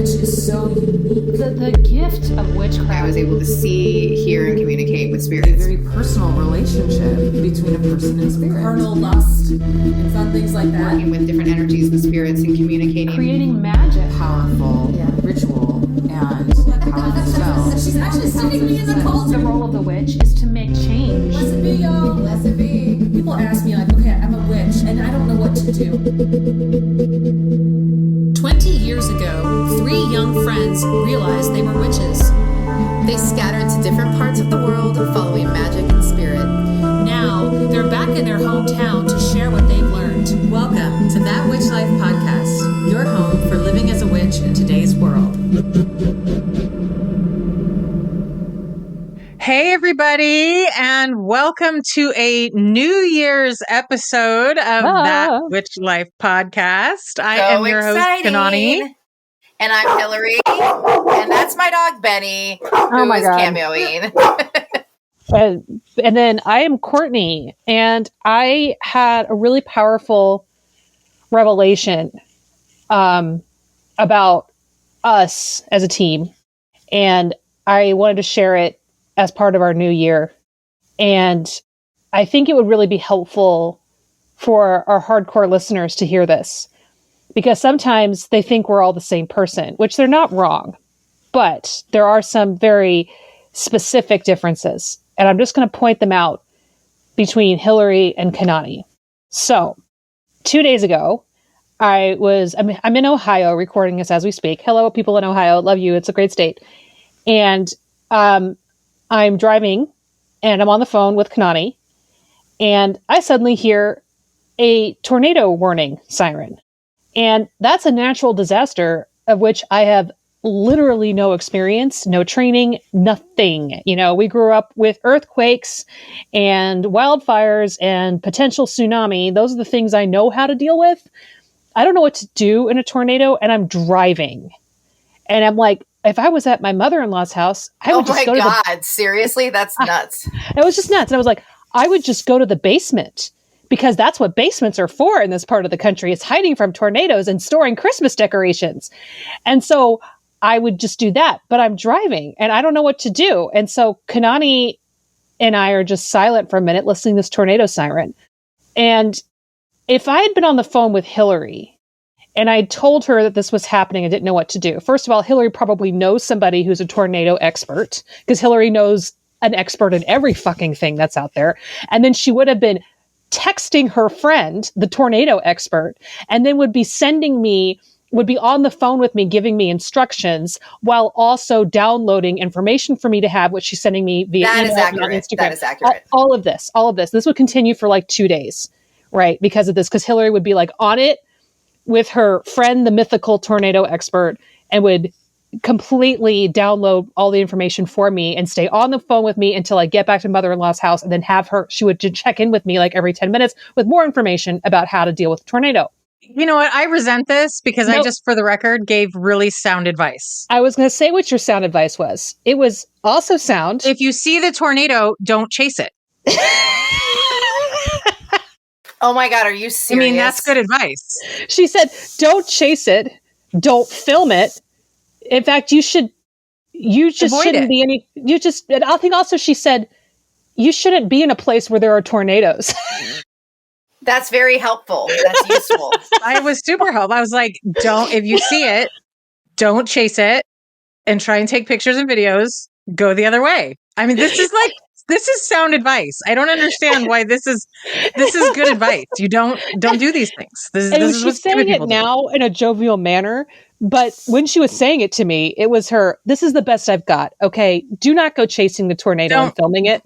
witch is so unique. The gift of witchcraft. I was able to see, hear, and communicate with spirits. A very personal relationship between a person and spirit. Carnal lust and fun things like that. Working with different energies and spirits and communicating. Creating magic. Powerful ritual and powerful spell. She's actually sticking me in the cult. The role of the witch is to make change. Blessed be, y'all. Blessed be. People ask me like, okay, I'm a witch and I don't know what to do. 20 years ago, 3 young friends realized they were witches. They scattered to different parts of the world following magic and spirit. Now, they're back in their hometown to share what they've learned. Welcome to That Witch Life Podcast, your home for living as a witch in today's world. Hey, everybody, and welcome to a New Year's episode of That Witch Life Podcast. I am your host, Kanani. And I'm Hilary. And that's my dog, Benny, who is cameoing. And then I am Courtney, and I had a really powerful revelation about us as a team, and I wanted to share it as part of our new year. And I think it would really be helpful for our hardcore listeners to hear this, because sometimes they think we're all the same person, which they're not wrong, but there are some very specific differences. And I'm just going to point them out between Hilary and Kanani. So 2 days ago, I'm in Ohio recording this as we speak. Hello, people in Ohio. Love you. It's a great state. And I'm driving and I'm on the phone with Kanani, and I suddenly hear a tornado warning siren. And that's a natural disaster of which I have literally no experience, no training, nothing. You know, we grew up with earthquakes and wildfires and potential tsunami. Those are the things I know how to deal with. I don't know what to do in a tornado, and I'm driving. And I'm like, if I was at my mother-in-law's house, I would just go to the... Oh my God, seriously? That's nuts. It was just nuts. And I was like, I would just go to the basement, because that's what basements are for in this part of the country. It's hiding from tornadoes and storing Christmas decorations. And so I would just do that, but I'm driving and I don't know what to do. And so Kanani and I are just silent for a minute, listening to this tornado siren. And if I had been on the phone with Hilary and I told her that this was happening, I didn't know what to do. First of all, Hilary probably knows somebody who's a tornado expert, because Hilary knows an expert in every fucking thing that's out there. And then she would have been texting her friend, the tornado expert, and then would be on the phone with me, giving me instructions while also downloading information for me to have, which she's sending me via email and on Instagram. That is accurate. All of this. This would continue for like 2 days, right? Because of this, because Hilary would be like on it with her friend, the mythical tornado expert, and would completely download all the information for me and stay on the phone with me until I get back to mother-in-law's house, and then she would check in with me like every 10 minutes with more information about how to deal with a tornado. You know what? I resent this because I just, for the record, gave really sound advice. I was going to say what your sound advice was. It was also sound. If you see the tornado, don't chase it. Oh my God, are you serious? I mean, that's good advice. She said, don't chase it. Don't film it. In fact, you just shouldn't be any, and I think also she said, you shouldn't be in a place where there are tornadoes. That's very helpful. That's useful. I was super helpful. I was like, if you see it, don't chase it and try and take pictures and videos. Go the other way. I mean, this is sound advice. I don't understand why this is good advice. You don't do these things. She's saying it now in a jovial manner, but when she was saying it to me, it was this is the best I've got. Okay, do not go chasing the tornado and filming it.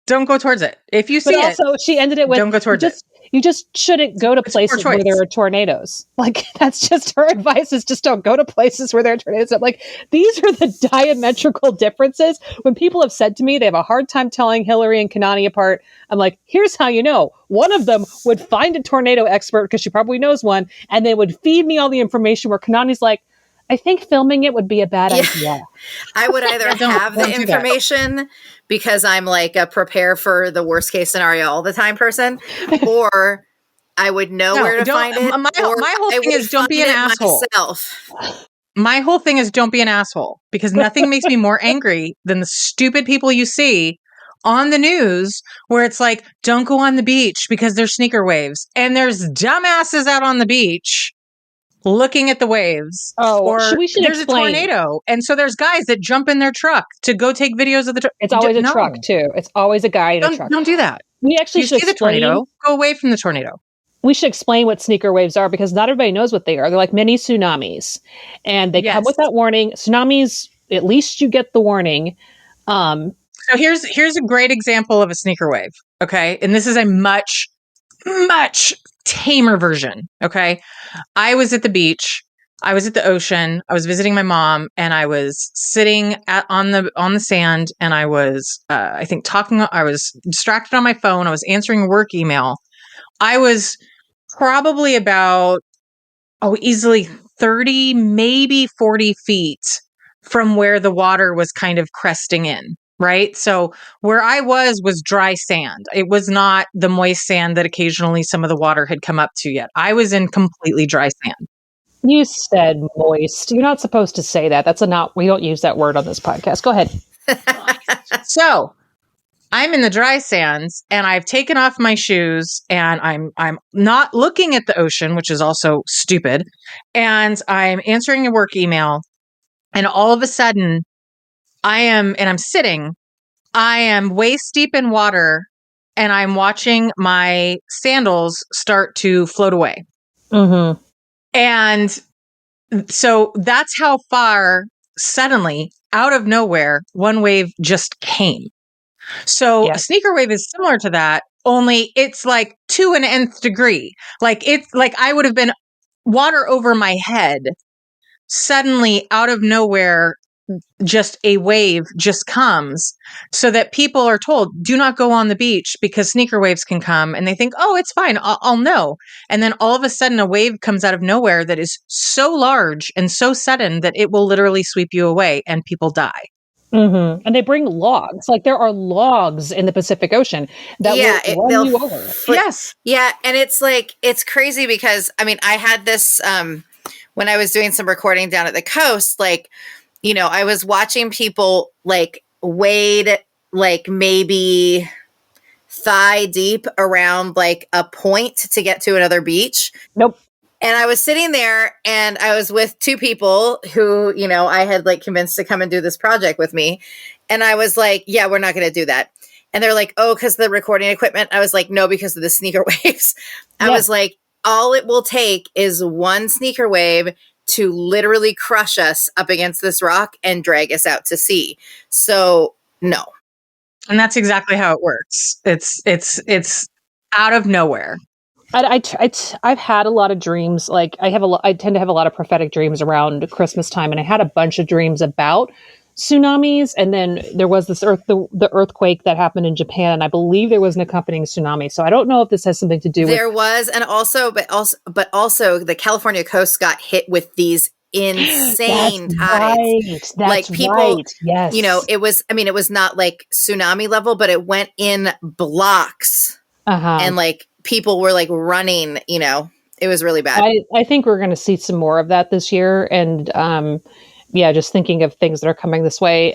Don't go towards it. If you see it. But also, she ended it with, don't go towards it. You just shouldn't go to places where there are tornadoes. Like, that's just her advice, is just don't go to places where there are tornadoes. I'm like, these are the diametrical differences. When people have said to me they have a hard time telling Hilary and Kanani apart, I'm like, here's how you know. One of them would find a tornado expert, because she probably knows one, and they would feed me all the information, where Kanani's like, I think filming it would be a bad idea. I would either have the information because I'm like a prepare for the worst case scenario all the time person, or I would know where to find it. My whole thing is don't be an asshole. Myself. my whole thing is don't be an asshole, because nothing makes me more angry than the stupid people you see on the news where it's like, don't go on the beach because there's sneaker waves. And there's dumbasses out on the beach looking at the waves. Oh, or we should there's explain. a tornado. And so there's guys that jump in their truck to go take videos of the It's always a truck too. It's always a guy in a truck. Don't do that. We actually You should see the explain. tornado, go away from the tornado. We should explain what sneaker waves are, because not everybody knows what they are. They're like mini tsunamis, and they come with that warning. Tsunamis, at least you get the warning. So here's a great example of a sneaker wave. Okay. And this is a much, much tamer version. Okay. I was at the beach. I was at the ocean. I was visiting my mom, and I was sitting on the sand, and I was, I think talking, I was distracted on my phone. I was answering a work email. I was probably about, easily 30, maybe 40 feet from where the water was kind of cresting in. Right. So where I was dry sand. It was not the moist sand that occasionally some of the water had come up to yet. I was in completely dry sand. You said moist. You're not supposed to say that. We don't use that word on this podcast. Go ahead. So I'm in the dry sands, and I've taken off my shoes, and I'm not looking at the ocean, which is also stupid. And I'm answering a work email, and all of a sudden I'm sitting, I am waist deep in water, and I'm watching my sandals start to float away. Mm-hmm. And so that's how far suddenly, out of nowhere, one wave just came. So a sneaker wave is similar to that, only it's like to an nth degree. Like it's like I would have been water over my head. Suddenly, out of nowhere, just a wave just comes, so that people are told, do not go on the beach because sneaker waves can come. And they think, oh, it's fine. I'll know. And then all of a sudden a wave comes out of nowhere that is so large and so sudden that it will literally sweep you away, and people die. Mm-hmm. And they bring logs. Like there are logs in the Pacific Ocean that will run you over. Yes. Yeah. And it's like, it's crazy because, I mean, I had this, when I was doing some recording down at the coast, like, you know, I was watching people like wade like maybe thigh deep around like a point to get to another beach. Nope. And I was sitting there, and I was with two people who, you know, I had like convinced to come and do this project with me. And I was like, yeah, we're not going to do that. And they're like, oh, because the recording equipment. I was like, no, because of the sneaker waves. I was like, all it will take is one sneaker wave to literally crush us up against this rock and drag us out to sea. So no. And that's exactly how it works. It's out of nowhere. I've had a lot of dreams. Like I tend to have a lot of prophetic dreams around Christmas time, and I had a bunch of dreams about tsunamis. And then there was this the earthquake that happened in Japan, and I believe there was an accompanying tsunami. So I don't know if this has something to do with. There was, and also the California coast got hit with these insane tides. Right. That's like people, right. Yes. You know, it was not like tsunami level, but it went in blocks, and like people were like running. You know, it was really bad. I think we're going to see some more of that this year, and just thinking of things that are coming this way.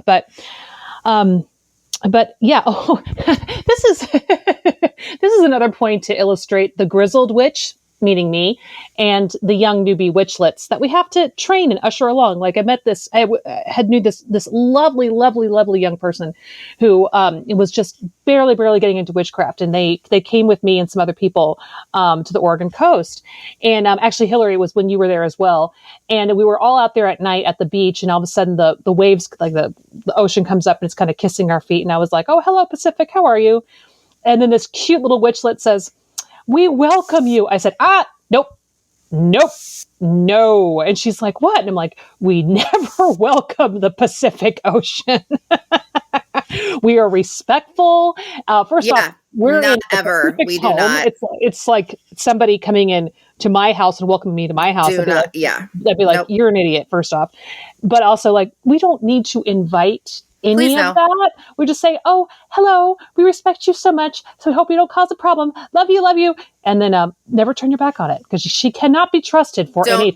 But yeah, this is this is another point to illustrate the grizzled witch, meaning me, and the young newbie witchlets that we have to train and usher along. Like I met this, knew this lovely, lovely, lovely young person who was just barely getting into witchcraft, and they came with me and some other people to the Oregon coast. And actually, Hilary, was when you were there as well. And we were all out there at night at the beach, and all of a sudden the waves, like the ocean comes up and it's kind of kissing our feet. And I was like, oh, hello, Pacific, how are you? And then this cute little witchlet says, we welcome you. I said, nope, no. And she's like, what? And I'm like, we never welcome the Pacific Ocean. We are respectful. First off, we're not in ever. We do home. not. It's like somebody coming in to my house and welcoming me to my house. I'd be like, you're an idiot, first off. But also, like, we don't need to invite any of that. We just say, oh, hello, we respect you so much, so we hope you don't cause a problem. Love you. And then never turn your back on it, because she cannot be trusted for anything.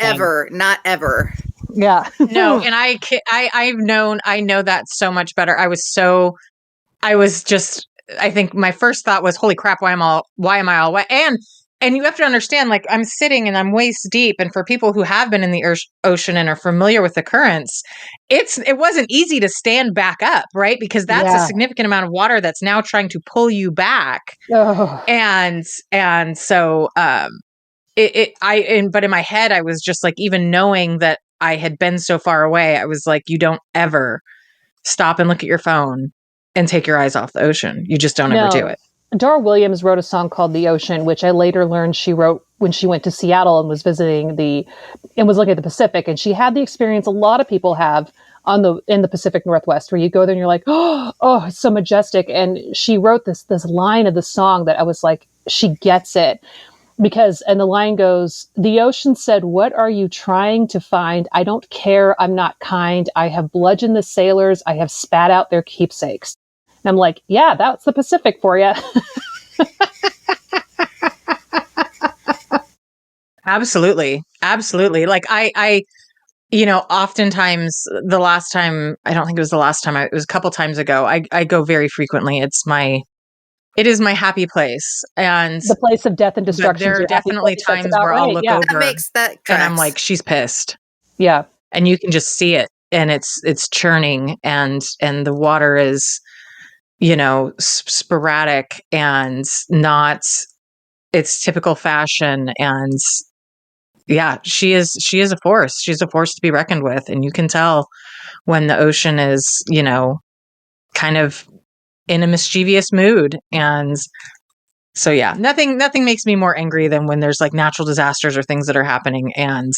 Not ever. Yeah. No, and I know that so much better. I think my first thought was, holy crap, why am I all wet? And you have to understand, like, I'm sitting and I'm waist deep. And for people who have been in the ocean and are familiar with the currents, it wasn't easy to stand back up, right? Because that's a Yeah. significant amount of water that's now trying to pull you back. Oh. And so, but in my head, I was just like, even knowing that I had been so far away, I was like, you don't ever stop and look at your phone and take your eyes off the ocean. You just don't ever do it. Dora Williams wrote a song called The Ocean, which I later learned she wrote when she went to Seattle and was visiting and was looking at the Pacific. And she had the experience a lot of people have in the Pacific Northwest, where you go there and you're like, oh, it's so majestic. And she wrote this line of the song that I was like, she gets it. And the line goes, the ocean said, what are you trying to find? I don't care. I'm not kind. I have bludgeoned the sailors. I have spat out their keepsakes. And I'm like, yeah, that's the Pacific for you. Absolutely. Like I oftentimes the last time, I don't think it was the last time, it was a couple times ago. I go very frequently. It is my happy place. And the place of death and destruction. There are definitely times where I'll look over that and I'm like, she's pissed. Yeah. And you can just see it, and it's churning, and the water is, sporadic and not its typical fashion. And yeah, she is a force. She's a force to be reckoned with. And you can tell when the ocean is, kind of in a mischievous mood. And so, yeah, nothing makes me more angry than when there's like natural disasters or things that are happening. And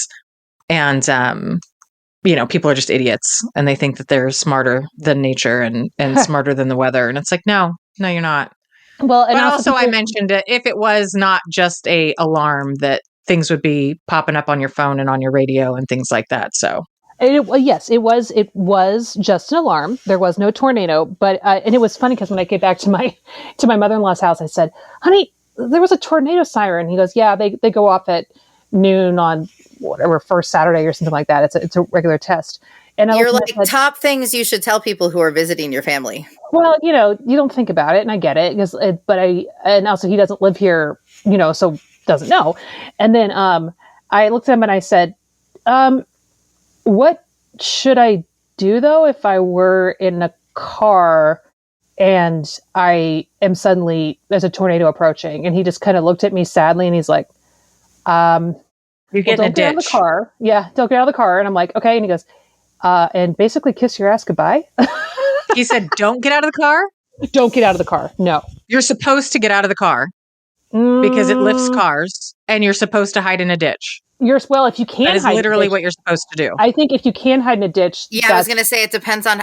people are just idiots, and they think that they're smarter than nature and smarter than the weather. And it's like, no, you're not. Well, and but also I mentioned that if it was not just a alarm, that things would be popping up on your phone and on your radio and things like that. So yes, it was just an alarm. There was no tornado, but and it was funny because when I get back to my mother-in-law's house, I said, honey, there was a tornado siren. He goes, yeah, they go off at noon on whatever first Saturday or something like that. It's a regular test. And you're like, top things you should tell people who are visiting your family. Well, you don't think about it, and I get it, and also he doesn't live here, so doesn't know. And then I looked at him and I said, what should I do though if I were in a car and I am suddenly, there's a tornado approaching? And he just kind of looked at me sadly and he's like, you get in a ditch. Out of the car. Yeah, don't get out of the car. And I'm like, okay. And he goes, and basically kiss your ass goodbye. He said, don't get out of the car? Don't get out of the car. No. You're supposed to get out of the car because it lifts cars, and you're supposed to hide in a ditch. If you can hide, that is literally what you're supposed to do. I think if you can hide in a ditch. Yeah, I was going to say it depends on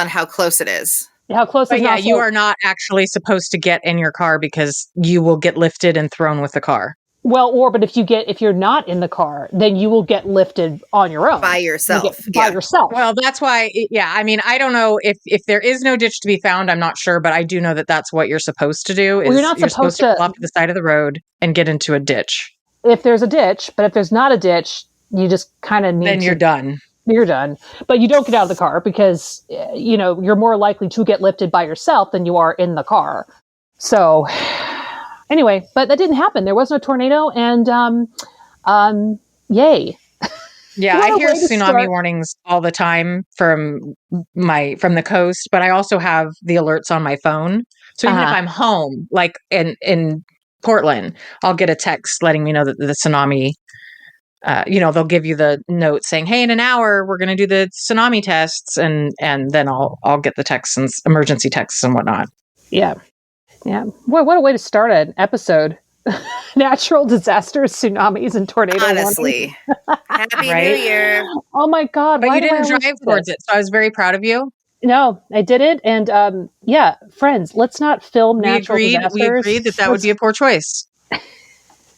how close it is. How close but is yeah, you are not actually supposed to get in your car because you will get lifted and thrown with the car. Well, but if you're not in the car, then you will get lifted on your own. By yourself. By yourself. Well, that's why, I mean, I don't know if there is no ditch to be found, I'm not sure, but I do know that that's what you're supposed to do. You're not supposed to pull off to the side of the road and get into a ditch. If there's a ditch, but if there's not a ditch, you just kind of need Then you're done. You're done. But you don't get out of the car because, you're more likely to get lifted by yourself than you are in the car. So anyway, but that didn't happen. There was no tornado, and yay. Yeah, I hear tsunami warnings all the time from the coast, but I also have the alerts on my phone. So even if I'm home, like in Portland, I'll get a text letting me know that the tsunami, they'll give you the note saying, hey, in an hour, we're going to do the tsunami tests. And then I'll get the texts and emergency texts and whatnot. Yeah. Yeah. Boy, what a way to start an episode. Natural disasters, tsunamis, and tornadoes. Honestly. Happy New Year. Oh my God. But you didn't drive towards it. So I was very proud of you. No, I didn't. And friends, let's not film natural disasters. We agreed that would be a poor choice.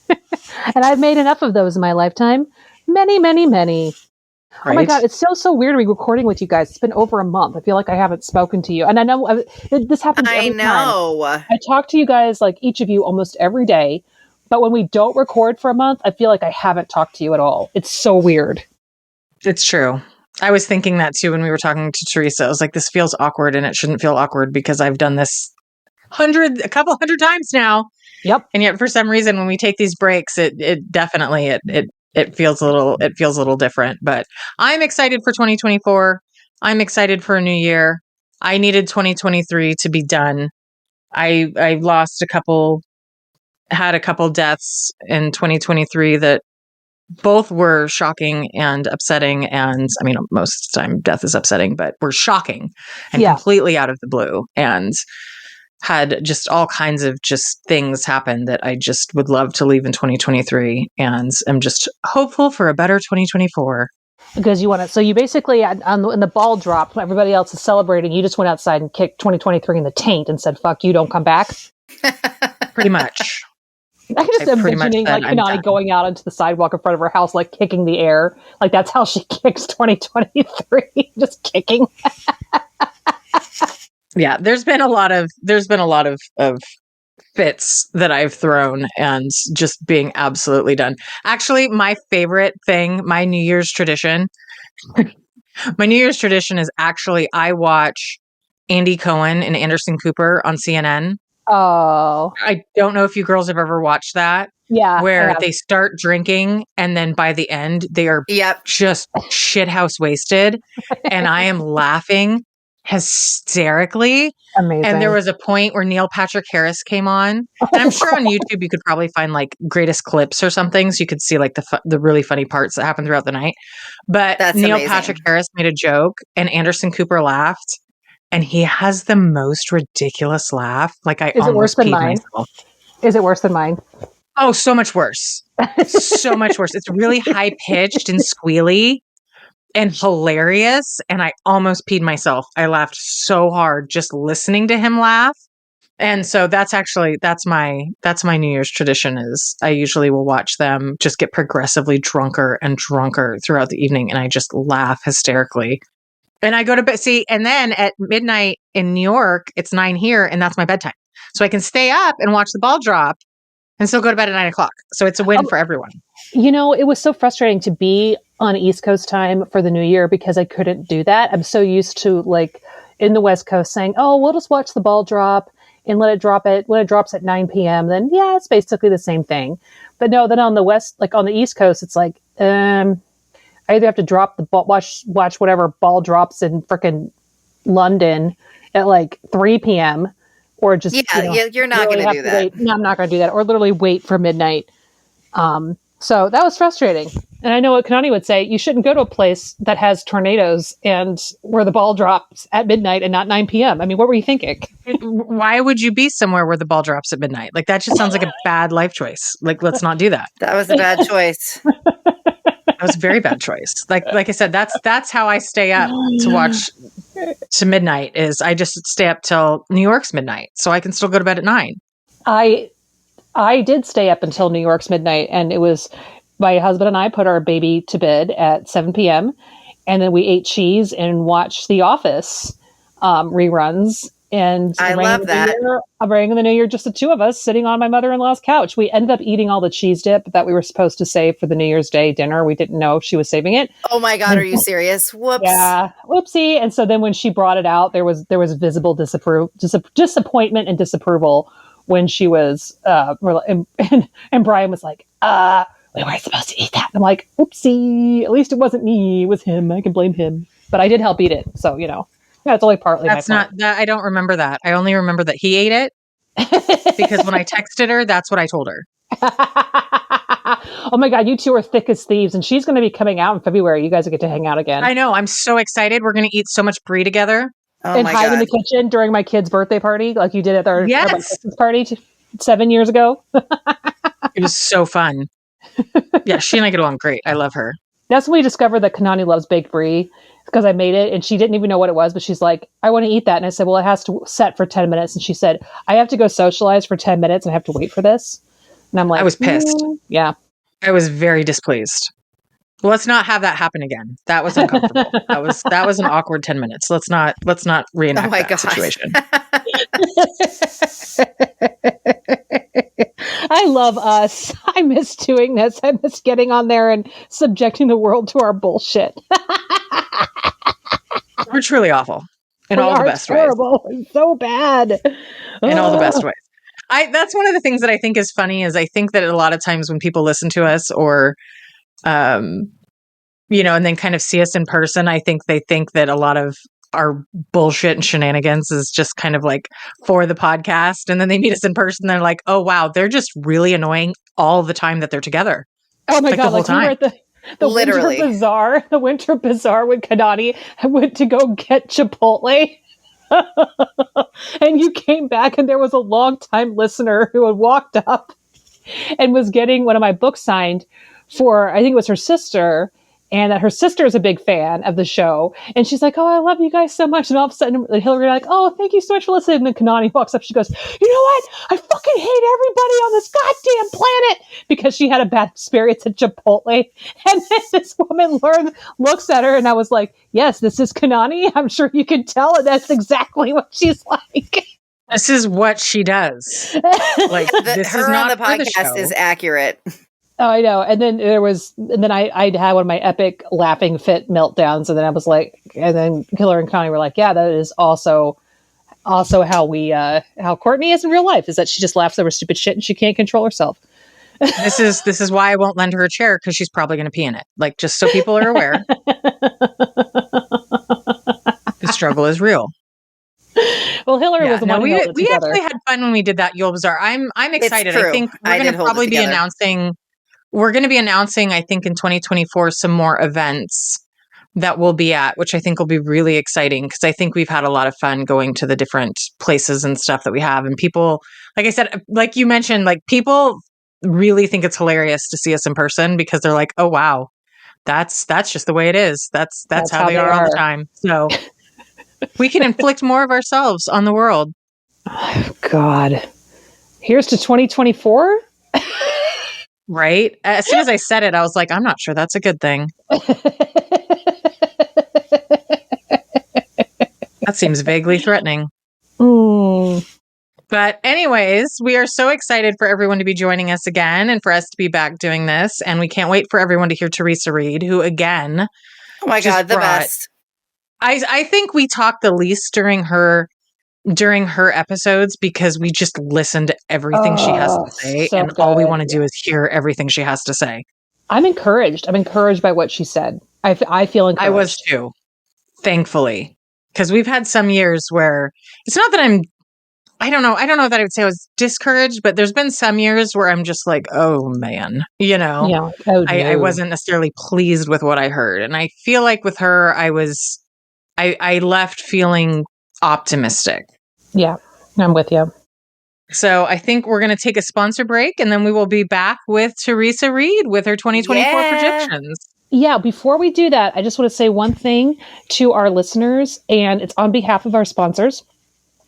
And I've made enough of those in my lifetime. Many, many, many. Right? Oh my God, it's so weird to be recording with you guys. It's been over a month. I feel like I haven't spoken to you. And I know this happens every time. I talk to you guys, like each of you, almost every day. But when we don't record for a month, I feel like I haven't talked to you at all. It's so weird. It's true. I was thinking that too when we were talking to Theresa. I was like, this feels awkward and it shouldn't feel awkward because I've done this a couple hundred times now. Yep. And yet for some reason, when we take these breaks, it definitely, it feels a little different, but I'm excited for 2024. I'm excited for a new year. I needed 2023 to be done. I had a couple deaths in 2023 that both were shocking and upsetting. And I mean, most of the time death is upsetting, but were shocking and completely out of the blue, and had just all kinds of just things happen that I just would love to leave in 2023. And I'm just hopeful for a better 2024. Because you want to, so you basically, in the ball drop, when everybody else is celebrating, you just went outside and kicked 2023 in the taint and said, fuck you, don't come back. Pretty much. I can just envisioning like Kanani going out onto the sidewalk in front of her house, like kicking the air. Like that's how she kicks 2023, just kicking. Yeah, there's been a lot of fits that I've thrown and just being absolutely done. Actually, my favorite thing, my New Year's tradition is actually I watch Andy Cohen and Anderson Cooper on CNN. Oh. I don't know if you girls have ever watched that. Yeah. Where they start drinking and then by the end they are just shithouse wasted. And I am laughing hysterically. Amazing. And there was a point where Neil Patrick Harris came on. And I'm sure on YouTube you could probably find like greatest clips or something. So you could see like the really funny parts that happened throughout the night. But That's Neil amazing. Patrick Harris made a joke and Anderson Cooper laughed. And he has the most ridiculous laugh. Like I almost peed myself. Is it worse than mine? Oh, so much worse. So much worse. It's really high pitched and squealy and hilarious. And I almost peed myself. I laughed so hard just listening to him laugh. And so that's my New Year's tradition is I usually will watch them just get progressively drunker and drunker throughout the evening. And I just laugh hysterically. And I go to bed. See, and then at midnight in New York, it's 9 here, and that's my bedtime. So I can stay up and watch the ball drop and still go to bed at 9 o'clock. So it's a win for everyone. You know, it was so frustrating to be on East Coast time for the new year because I couldn't do that. I'm so used to like in the West Coast saying, oh, we'll just watch the ball drop and when it drops at 9 p.m., then yeah, it's basically the same thing. But no, then on the West, like on the East Coast, it's like, I either have to drop the ball, watch whatever ball drops in frickin' London at like 3 p.m. or just you're not really going to do that. Wait. No, I'm not going to do that, or literally wait for midnight. So that was frustrating. And I know what Kanani would say: you shouldn't go to a place that has tornadoes and where the ball drops at midnight and not 9 p.m. I mean, what were you thinking? Why would you be somewhere where the ball drops at midnight? Like that just sounds like a bad life choice. Like let's not do that. That was a bad choice. That was a very bad choice. Like I said, that's how I stay up to watch to midnight is I just stay up till New York's midnight so I can still go to bed at 9. I did stay up until New York's midnight, and it was my husband and I put our baby to bed at 7 p.m. and then we ate cheese and watched The Office reruns. And I love that. I'm bringing the new year, just the two of us sitting on my mother-in-law's couch. We ended up eating all the cheese dip that we were supposed to save for the New Year's Day dinner. We didn't know she was saving it. Oh my God, are you serious? Whoops. Yeah, whoopsie. And so then when she brought it out, there was visible disappointment and disapproval when she was, and Brian was like, we weren't supposed to eat that. And I'm like, oopsie, at least it wasn't me, it was him. I can blame him. But I did help eat it. So, you know. Yeah, it's only partly that's my not fault. that. I don't remember that. I only remember that he ate it because when I texted her, that's what I told her. Oh my God, you two are thick as thieves, and she's going to be coming out in February. You guys will get to hang out again. I know. I'm so excited. We're going to eat so much brie together. Oh and my hide God. in the kitchen during my kid's birthday party, like you did at our Christmas party 7 years ago. It was so fun. Yeah, she and I get along great. I love her. That's when we discovered that Kanani loves baked brie because I made it and she didn't even know what it was, but she's like, I want to eat that. And I said, well, it has to set for 10 minutes. And she said, I have to go socialize for 10 minutes and I have to wait for this. And I'm like, I was pissed. Yeah. I was very displeased. Let's not have that happen again. That was uncomfortable. that was an awkward 10 minutes. Let's not reenact that situation. I love us. I miss doing this. I miss getting on there and subjecting the world to our bullshit. We're truly awful in We all the are best ways. terrible. It's so bad. In all the best Ugh. ways. That's one of the things that I think is funny is I think that a lot of times when people listen to us or, and then kind of see us in person, I think they think that a lot of our bullshit and shenanigans is just kind of like for the podcast. And then they meet us in person. They're like, oh, wow, they're just really annoying all the time that they're together. Oh my Like God. the whole Like we were time. at the Literally. the winter bazaar with Kanani. I went to go get Chipotle. And you came back and there was a long-time listener who had walked up and was getting one of my books signed for, I think it was her sister, and that her sister is a big fan of the show. And she's like, oh, I love you guys so much. And all of a sudden, Hilary like, oh, thank you so much for listening. And then Kanani walks up. She goes, you know what? I fucking hate everybody on this goddamn planet, because she had a bad experience at Chipotle. And then this woman looks at her, and I was like, yes, this is Kanani. I'm sure you can tell. And that's exactly what she's like. This is what she does. Like, this Her is on not the for the podcast show. is accurate. Oh, I know. And then I had one of my epic laughing fit meltdowns. And then I was like, and then Hilary and Courtney were like, yeah, that is also how Courtney is in real life, is that she just laughs over stupid shit and she can't control herself. This is why I won't lend her a chair, because she's probably going to pee in it. Like, just so people are aware. The struggle is real. Well, Hilary was the one who held it we together. actually had fun when we did that Yule Bazaar. I'm excited. true. I think I we're going did to hold it probably be together. announcing. We're going to be announcing, I think, in 2024, some more events that we'll be at, which I think will be really exciting, because I think we've had a lot of fun going to the different places and stuff that we have. And people, like I said, like you mentioned, like people really think it's hilarious to see us in person, because they're like, oh, wow, that's just the way it is. That's how they are all the time. So we can inflict more of ourselves on the world. Oh, God. Here's to 2024. Right? As soon as I said it, I was like, I'm not sure that's a good thing. That seems vaguely threatening. But anyways, we are so excited for everyone to be joining us again and for us to be back doing this. And we can't wait for everyone to hear Theresa Reed, who again, Oh my God, the best. I think we talked the least during her episodes, because we just listen to everything she has to say, so and all we good. want to do is hear everything she has to say. I'm encouraged. I'm encouraged by what she said. I feel encouraged. I was too, thankfully, because we've had some years where it's not that I don't know that I would say I was discouraged, but there's been some years where I'm just like, oh man, Yeah. Oh, I no. wasn't necessarily pleased with what I heard. And I feel like with her, I left feeling optimistic. Yeah, I'm with you. So I think we're going to take a sponsor break, and then we will be back with Theresa Reed with her 2024 projections. Yeah, before we do that, I just want to say one thing to our listeners, and it's on behalf of our sponsors,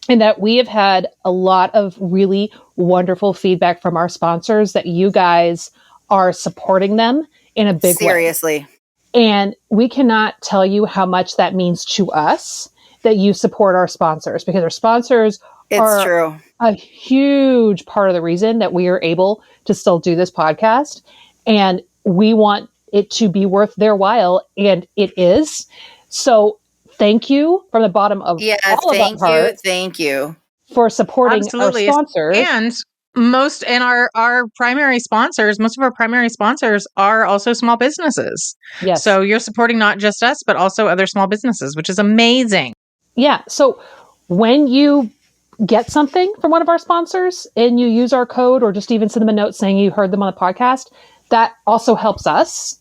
in that we have had a lot of really wonderful feedback from our sponsors that you guys are supporting them in a big way. Seriously. And we cannot tell you how much that means to us that you support our sponsors, because our sponsors are true. a huge part of the reason that we are able to still do this podcast. And we want it to be worth their while, and it is. So thank you from the bottom of all of our heart. Thank you for supporting our sponsors. And most our primary sponsors, most of our primary sponsors are also small businesses. Yes. So you're supporting not just us, but also other small businesses, which is amazing. Yeah. So when you get something from one of our sponsors and you use our code, or just even send them a note saying you heard them on the podcast, that also helps us.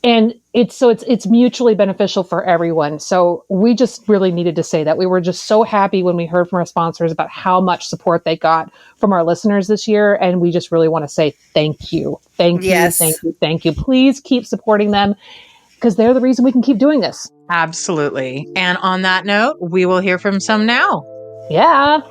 And it's mutually beneficial for everyone. So we just really needed to say that. We were just so happy when we heard from our sponsors about how much support they got from our listeners this year. And we just really want to say thank you. Thank you. Thank you. Thank you. Please keep supporting them, because they're the reason we can keep doing this. Absolutely. And on that note, we will hear from some now. Yeah.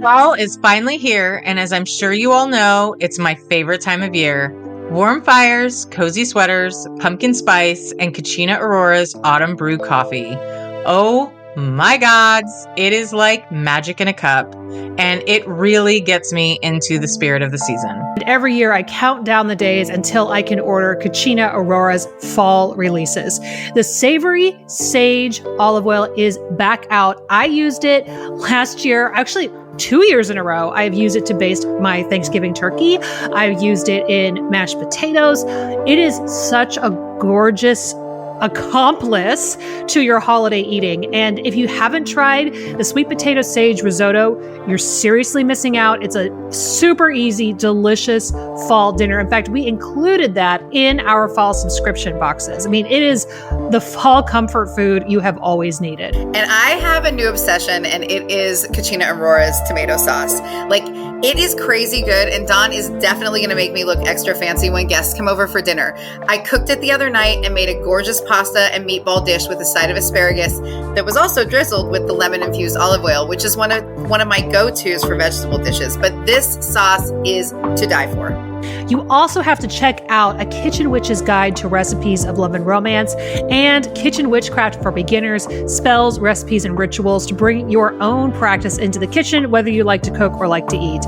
Fall is finally here, and as I'm sure you all know, it's my favorite time of year. Warm fires, cozy sweaters, pumpkin spice, and Kachina Aurora's autumn brew coffee. Oh my gods, it is like magic in a cup, and it really gets me into the spirit of the season. And every year I count down the days until I can order Kachina Aurora's fall releases. The savory sage olive oil is back out. I used it last year, actually 2 years in a row. I've used it to baste my Thanksgiving turkey. I've used it in mashed potatoes. It is such a gorgeous accomplice to your holiday eating. And if you haven't tried the sweet potato sage risotto, you're seriously missing out. It's a super easy, delicious fall dinner. In fact, we included that in our fall subscription boxes. I mean, it is the fall comfort food you have always needed. And I have a new obsession, and it is Kachina Aurora's tomato sauce. Like, it is crazy good, and Dawn is definitely going to make me look extra fancy when guests come over for dinner. I cooked it the other night and made a gorgeous pasta and meatball dish with a side of asparagus that was also drizzled with the lemon-infused olive oil, which is one of my go-tos for vegetable dishes. But this sauce is to die for. You also have to check out A Kitchen Witch's Guide to Recipes of Love and Romance and Kitchen Witchcraft for Beginners, spells, recipes, and rituals to bring your own practice into the kitchen, whether you like to cook or like to eat.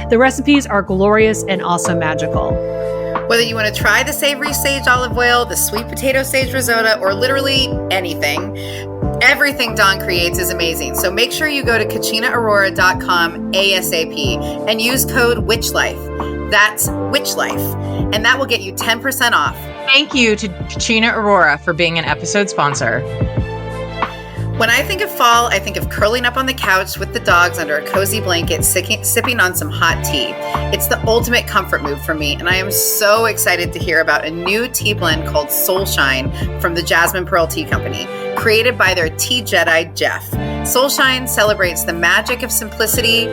The recipes are glorious and also magical. Whether you want to try the savory sage olive oil, the sweet potato sage risotto, or literally anything, everything Dawn creates is amazing. So make sure you go to KachinaAurora.com ASAP and use code WitchLife. That's WitchLife. And that will get you 10% off. Thank you to Kachina Aurora for being an episode sponsor. When I think of fall, I think of curling up on the couch with the dogs under a cozy blanket, sipping on some hot tea. It's the ultimate comfort move for me, and I am so excited to hear about a new tea blend called Soulshine from the Jasmine Pearl Tea Company, created by their tea Jedi, Jeff. Soulshine celebrates the magic of simplicity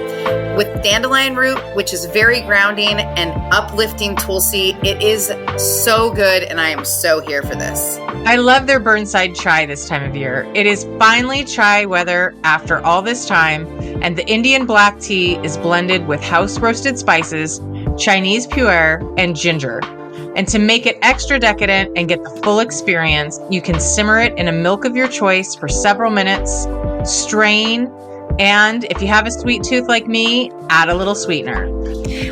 with dandelion root, which is very grounding, and uplifting tulsi. It is so good, and I am so here for this. I love their Burnside chai this time of year. It is finally chai weather after all this time, and the Indian black tea is blended with house roasted spices, Chinese pu'er, and ginger. And to make it extra decadent and get the full experience, you can simmer it in a milk of your choice for several minutes, strain, and if you have a sweet tooth like me, add a little sweetener.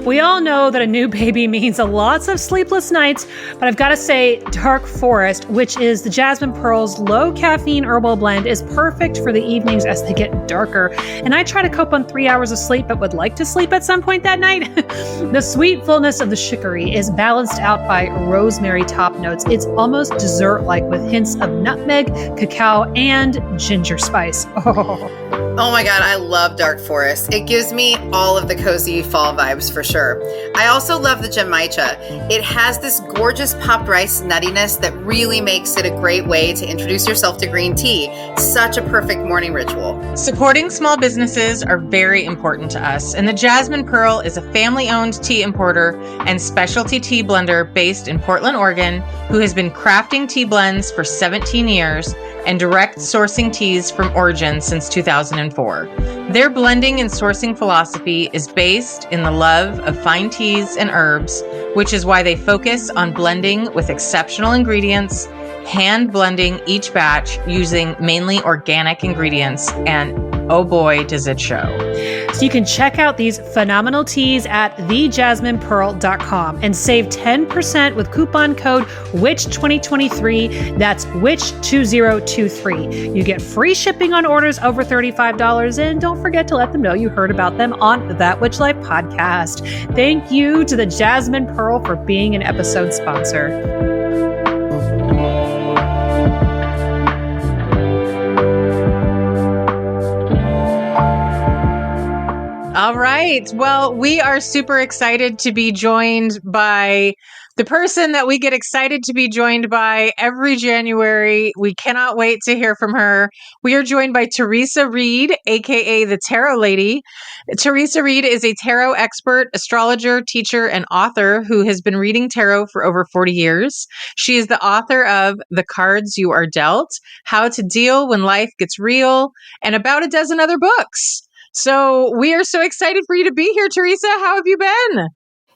We all know that a new baby means lots of sleepless nights, but I've got to say Dark Forest, which is the Jasmine Pearl's low caffeine herbal blend, is perfect for the evenings as they get darker. And I try to cope on 3 hours of sleep, but would like to sleep at some point that night. The sweet fullness of the chicory is balanced out by rosemary top notes. It's almost dessert-like with hints of nutmeg, cacao, and ginger spice. Oh my God, I love Dark Forest. It gives me all of the cozy fall vibes for sure. I also love the Jamaica. It has this gorgeous popped rice nuttiness that really makes it a great way to introduce yourself to green tea. Such a perfect morning ritual. Supporting small businesses are very important to us, and the Jasmine Pearl is a family-owned tea importer and specialty tea blender based in Portland, Oregon, who has been crafting tea blends for 17 years and direct sourcing teas from origin since 2004. Their blending and sourcing philosophy is based in the love of fine teas and herbs, which is why they focus on blending with exceptional ingredients, hand blending each batch using mainly organic ingredients, and oh boy, does it show. So you can check out these phenomenal teas at thejasminepearl.com and save 10% with coupon code WITCH2023. That's WITCH2023. You get free shipping on orders over $35, and don't forget to let them know you heard about them on That Witch Life podcast. Thank you to the Jasmine Pearl for being an episode sponsor. All right. Well, we are super excited to be joined by the person that we get excited to be joined by every January. We cannot wait to hear from her. We are joined by Theresa Reed, aka the Tarot Lady. Theresa Reed is a tarot expert, astrologer, teacher, and author who has been reading tarot for over 40 years. She is the author of The Cards You Are Dealt, How to Deal When Life Gets Real, and about a dozen other books. So we are so excited for you to be here, Theresa. How have you been?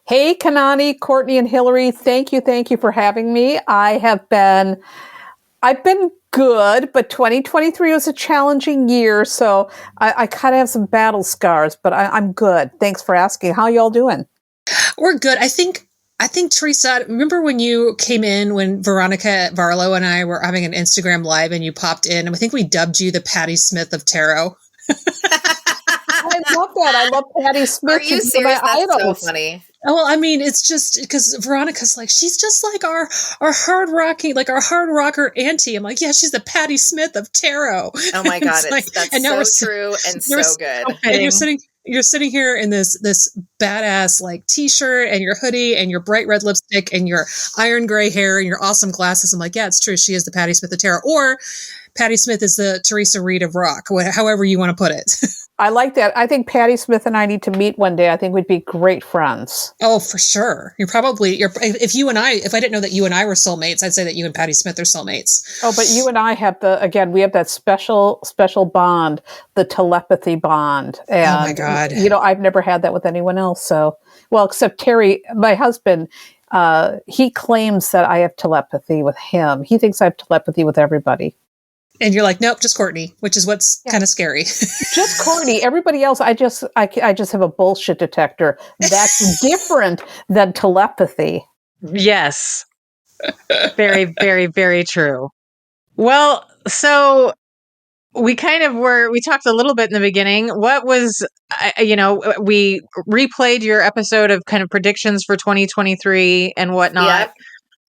Hey, Kanani, Courtney, and Hilary. Thank you for having me. I've been good, but 2023 was a challenging year, so I kind of have some battle scars, but I'm good. Thanks for asking. How y'all doing? We're good. I think Theresa, remember when you came in when Veronica Varlow and I were having an Instagram live and you popped in, and I think we dubbed you the Patti Smith of tarot. I love that. I love Patti Smith. Are you She's one of serious? my That's so idols. funny. Well, I mean, it's just because Veronica's like, she's just like our hard rocker auntie. I'm like, yeah, she's the Patti Smith of tarot. Oh my God, It's that's and now so true and so good. And you're sitting here in this badass like t-shirt and your hoodie and your bright red lipstick and your iron gray hair and your awesome glasses. I'm like, yeah, it's true. She is the Patti Smith of tarot, or Patti Smith is the Theresa Reed of rock, however you want to put it. I like that. I think Patti Smith and I need to meet one day. I think we'd be great friends. Oh, for sure. If I didn't know that you and I were soulmates, I'd say that you and Patti Smith are soulmates. Oh, but you and I have we have that special bond, the telepathy bond. And, oh my God. I've never had that with anyone else. So, well, except Terry, my husband, he claims that I have telepathy with him. He thinks I have telepathy with everybody. And you're like, nope, just Courtney, which is what's kind of scary. Just Courtney. Everybody else, I just have a bullshit detector. That's different than telepathy. Yes. Very, very, very true. Well, so we talked a little bit in the beginning. What was, we replayed your episode of kind of predictions for 2023 and whatnot. Yep.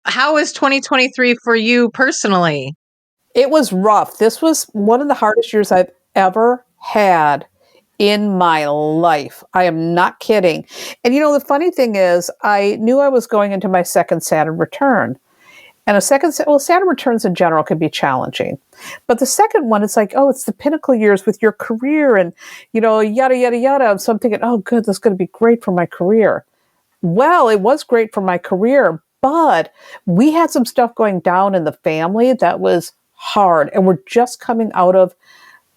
How was 2023 for you personally? It was rough. This was one of the hardest years I've ever had in my life. I am not kidding. And the funny thing is, I knew I was going into my second Saturn return. And Saturn returns in general can be challenging. But the second one, it's like, oh, it's the pinnacle years with your career and, yada, yada, yada. So I'm thinking, oh, good, that's going to be great for my career. Well, it was great for my career, but we had some stuff going down in the family that was hard, and we're just coming out of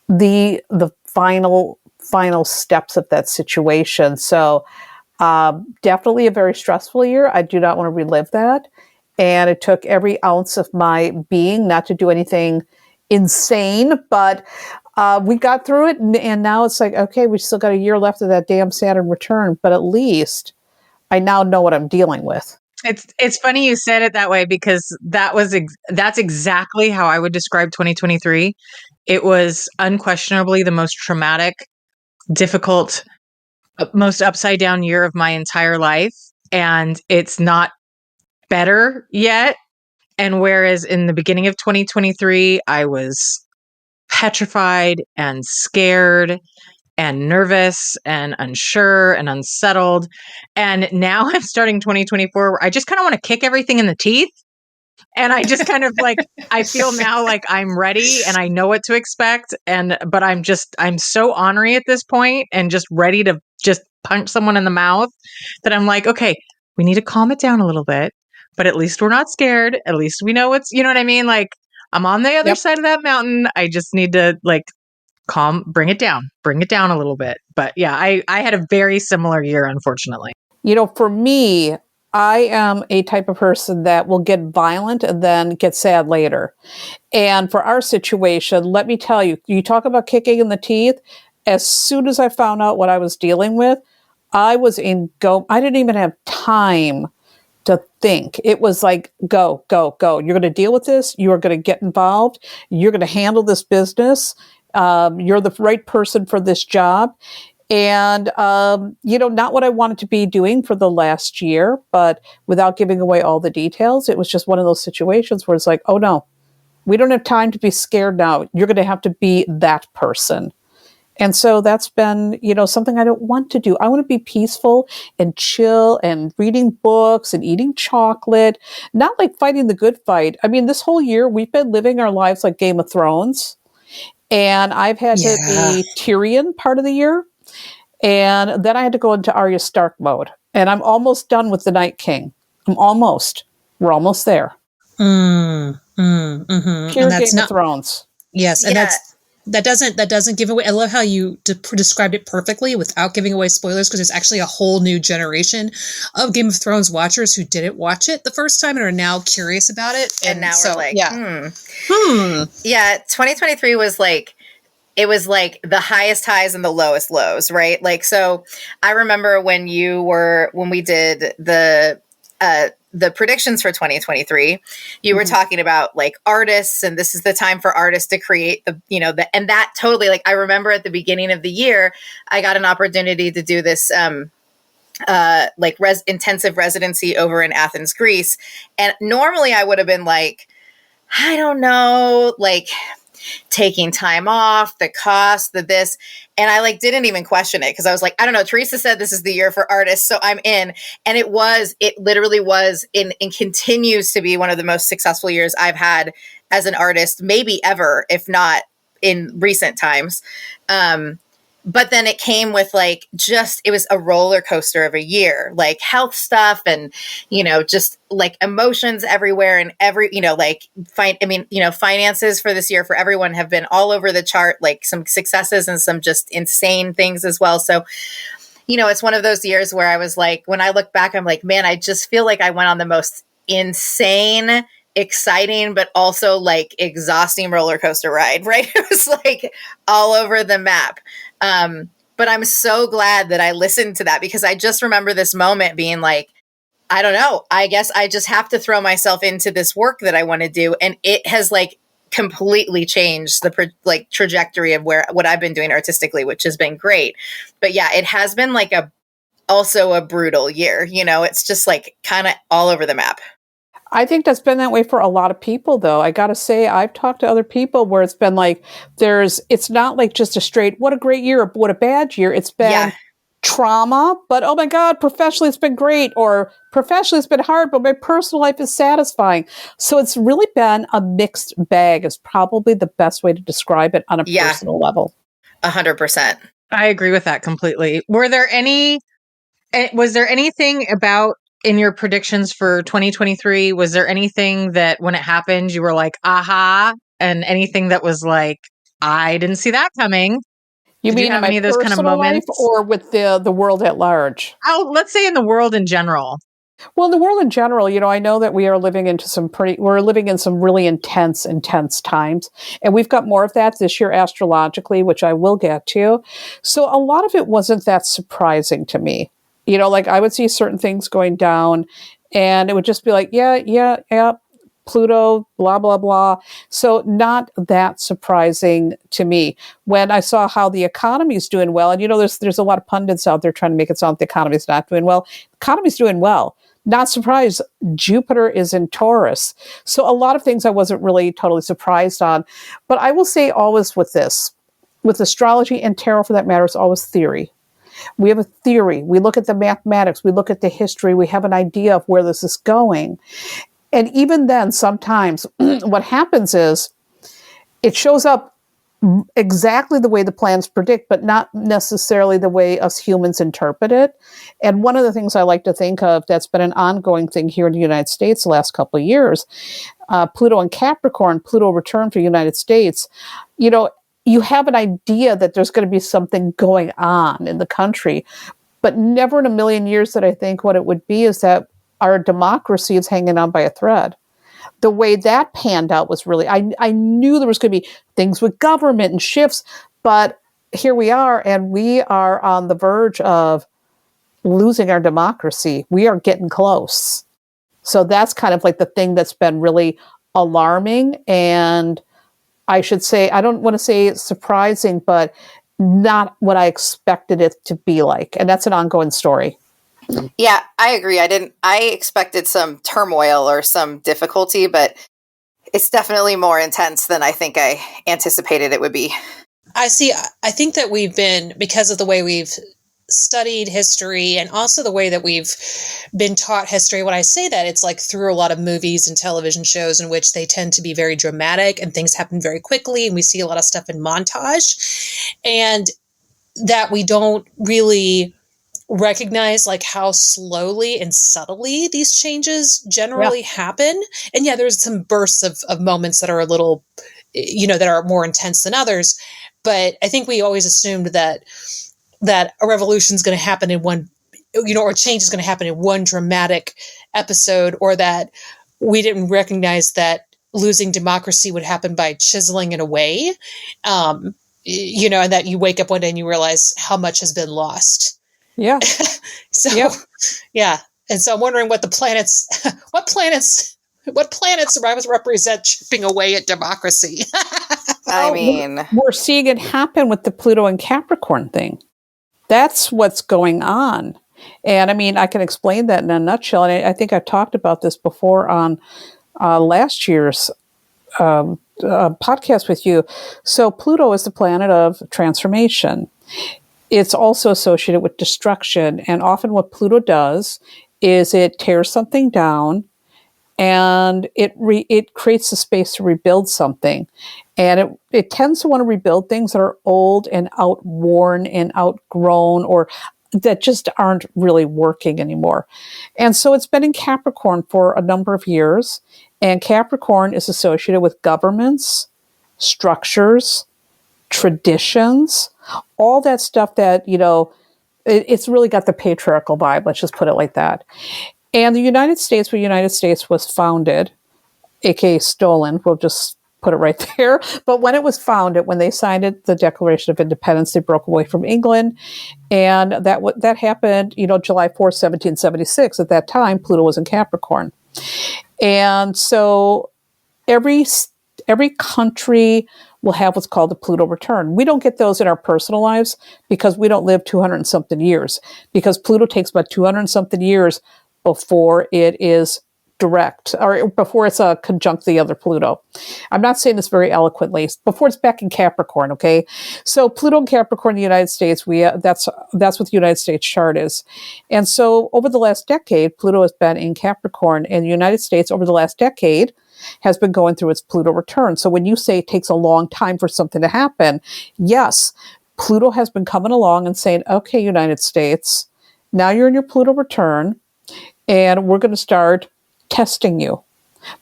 the final steps of that situation. So definitely a very stressful year. I do not want to relive that, and it took every ounce of my being not to do anything insane, but we got through it, and now it's like, okay, we still got a year left of that damn Saturn return, but at least I now know what I'm dealing with. It's funny you said it that way, because that's exactly how I would describe 2023. It was unquestionably the most traumatic, difficult, most upside down year of my entire life, and it's not better yet. And whereas in the beginning of 2023, I was petrified and scared and nervous and unsure and unsettled. And now I'm starting 2024 where I just kind of want to kick everything in the teeth. And I just kind of I feel now like I'm ready and I know what to expect. But I'm so ornery at this point and just ready to just punch someone in the mouth that I'm like, okay, we need to calm it down a little bit, but at least we're not scared. At least we know you know what I mean? Like, I'm on the other side of that mountain. I just need to bring it down a little bit. But yeah, I had a very similar year, unfortunately. For me, I am a type of person that will get violent and then get sad later. And for our situation, let me tell you, you talk about kicking in the teeth. As soon as I found out what I was dealing with, I didn't even have time to think. It was like, go, go, go. You're going to deal with this. You are going to get involved. You're going to handle this business. You're the right person for this job. And, not what I wanted to be doing for the last year, but without giving away all the details, it was just one of those situations where it's like, oh no, we don't have time to be scared now. You're going to have to be that person. And so that's been, something I don't want to do. I want to be peaceful and chill and reading books and eating chocolate, not like fighting the good fight. I mean, this whole year we've been living our lives like Game of Thrones. And I've had to be Tyrion part of the year. And then I had to go into Arya Stark mode. And I'm almost done with the Night King. We're almost there. Mm-hmm. Pure Game of Thrones. Yes. And that doesn't give away. I love how you described it perfectly without giving away spoilers, because there's actually a whole new generation of Game of Thrones watchers who didn't watch it the first time and are now curious about it. And now so, we're like, yeah. Yeah, 2023 was like, it was like the highest highs and the lowest lows, right? Like, so I remember when we did the predictions for 2023, you were talking about like artists, and this is the time for artists to create and that totally, like, I remember at the beginning of the year, I got an opportunity to do this, intensive residency over in Athens, Greece. And normally I would have been like, I don't know, like taking time off, the cost, the this. And I like didn't even question it, because I was like, I don't know, Theresa said this is the year for artists, so I'm in. And it literally was and continues to be one of the most successful years I've had as an artist, maybe ever, if not in recent times. But then it came with like, it was a roller coaster of a year, like health stuff and, just like emotions everywhere, and finances for this year for everyone have been all over the chart, like some successes and some just insane things as well. So, it's one of those years where I was like, when I look back, I'm like, man, I just feel like I went on the most insane, exciting, but also like exhausting roller coaster ride, right? It was like all over the map. But I'm so glad that I listened to that, because I just remember this moment being like, I don't know, I guess I just have to throw myself into this work that I want to do. And it has like completely changed the trajectory of what I've been doing artistically, which has been great. But yeah, it has been like also a brutal year. It's just like kind of all over the map. I think that's been that way for a lot of people, though. I got to say, I've talked to other people where it's been like, it's not like just a straight, what a great year, what a bad year. It's been trauma, but oh my God, professionally it's been great, or professionally it's been hard, but my personal life is satisfying. So it's really been a mixed bag is probably the best way to describe it on a personal level. 100%. I agree with that completely. Was there anything about in your predictions for 2023, was there anything that when it happened, you were like, aha, and anything that was like, I didn't see that coming? You mean in my personal life or with the world at large? Let's say in the world in general. Well, in the world in general, I know that we're living in some really intense times. And we've got more of that this year astrologically, which I will get to. So a lot of it wasn't that surprising to me. Like I would see certain things going down and it would just be like, yeah, Pluto, blah, blah, blah. So not that surprising to me. When I saw how the economy is doing well, and there's a lot of pundits out there trying to make it sound like the economy is not doing well. The economy is doing well. Not surprised, Jupiter is in Taurus. So a lot of things I wasn't really totally surprised on. But I will say always with astrology and tarot for that matter, it's always theory. We have a theory. We look at the mathematics. We look at the history. We have an idea of where this is going. And even then, sometimes what happens is it shows up exactly the way the plans predict, but not necessarily the way us humans interpret it. And one of the things I like to think of that's been an ongoing thing here in the United States the last couple of years, Pluto in Capricorn, Pluto return for the United States, you have an idea that there's going to be something going on in the country, but never in a million years that I think what it would be is that our democracy is hanging on by a thread. The way that panned out was really, I knew there was going to be things with government and shifts, but here we are, and we are on the verge of losing our democracy. We are getting close. So that's kind of like the thing that's been really alarming, and I should say, I don't want to say surprising, but not what I expected it to be like. And that's an ongoing story. Yeah, I agree. I expected some turmoil or some difficulty, but it's definitely more intense than I think I anticipated it would be. I think that we've been, because of the way we've studied history and also the way that we've been taught history, when I say that, it's like through a lot of movies and television shows in which they tend to be very dramatic and things happen very quickly, and we see a lot of stuff in montage, and that we don't really recognize like how slowly and subtly these changes generally happen. And there's some bursts of moments that are a little that are more intense than others. But I think we always assumed that a revolution is going to happen in one, or change is going to happen in one dramatic episode, or that we didn't recognize that losing democracy would happen by chiseling it away. And that you wake up one day and you realize how much has been lost. Yeah. So, Yep. yeah. And so I'm wondering what planets represent chipping away at democracy. I mean, We're seeing it happen with the Pluto and Capricorn thing. That's what's going on. And I mean, I can explain that in a nutshell. And I think I've talked about this before on last year's podcast with you. So Pluto is the planet of transformation. It's also associated with destruction. And often what Pluto does is it tears something down and it creates a space to rebuild something. And it tends to want to rebuild things that are old and outworn and outgrown, or that just aren't really working anymore. And so it's been in Capricorn for a number of years. And Capricorn is associated with governments, structures, traditions, all that stuff that, it's really got the patriarchal vibe. Let's just put it like that. And the United States, when the United States was founded, aka stolen, we'll just put it right there. But when it was founded, when they signed the Declaration of Independence, they broke away from England. And that happened, July 4th, 1776. At that time, Pluto was in Capricorn. And so every country will have what's called a Pluto return. We don't get those in our personal lives because we don't live 200 and something years, because Pluto takes about 200 and something years before it is direct, or before it's conjunct the other Pluto. I'm not saying this very eloquently. Before it's back in Capricorn, okay? So Pluto and Capricorn in the United States, that's what the United States chart is. And so over the last decade, Pluto has been in Capricorn, and the United States over the last decade has been going through its Pluto return. So when you say it takes a long time for something to happen, yes, Pluto has been coming along and saying, okay, United States, now you're in your Pluto return, and we're going to start testing you.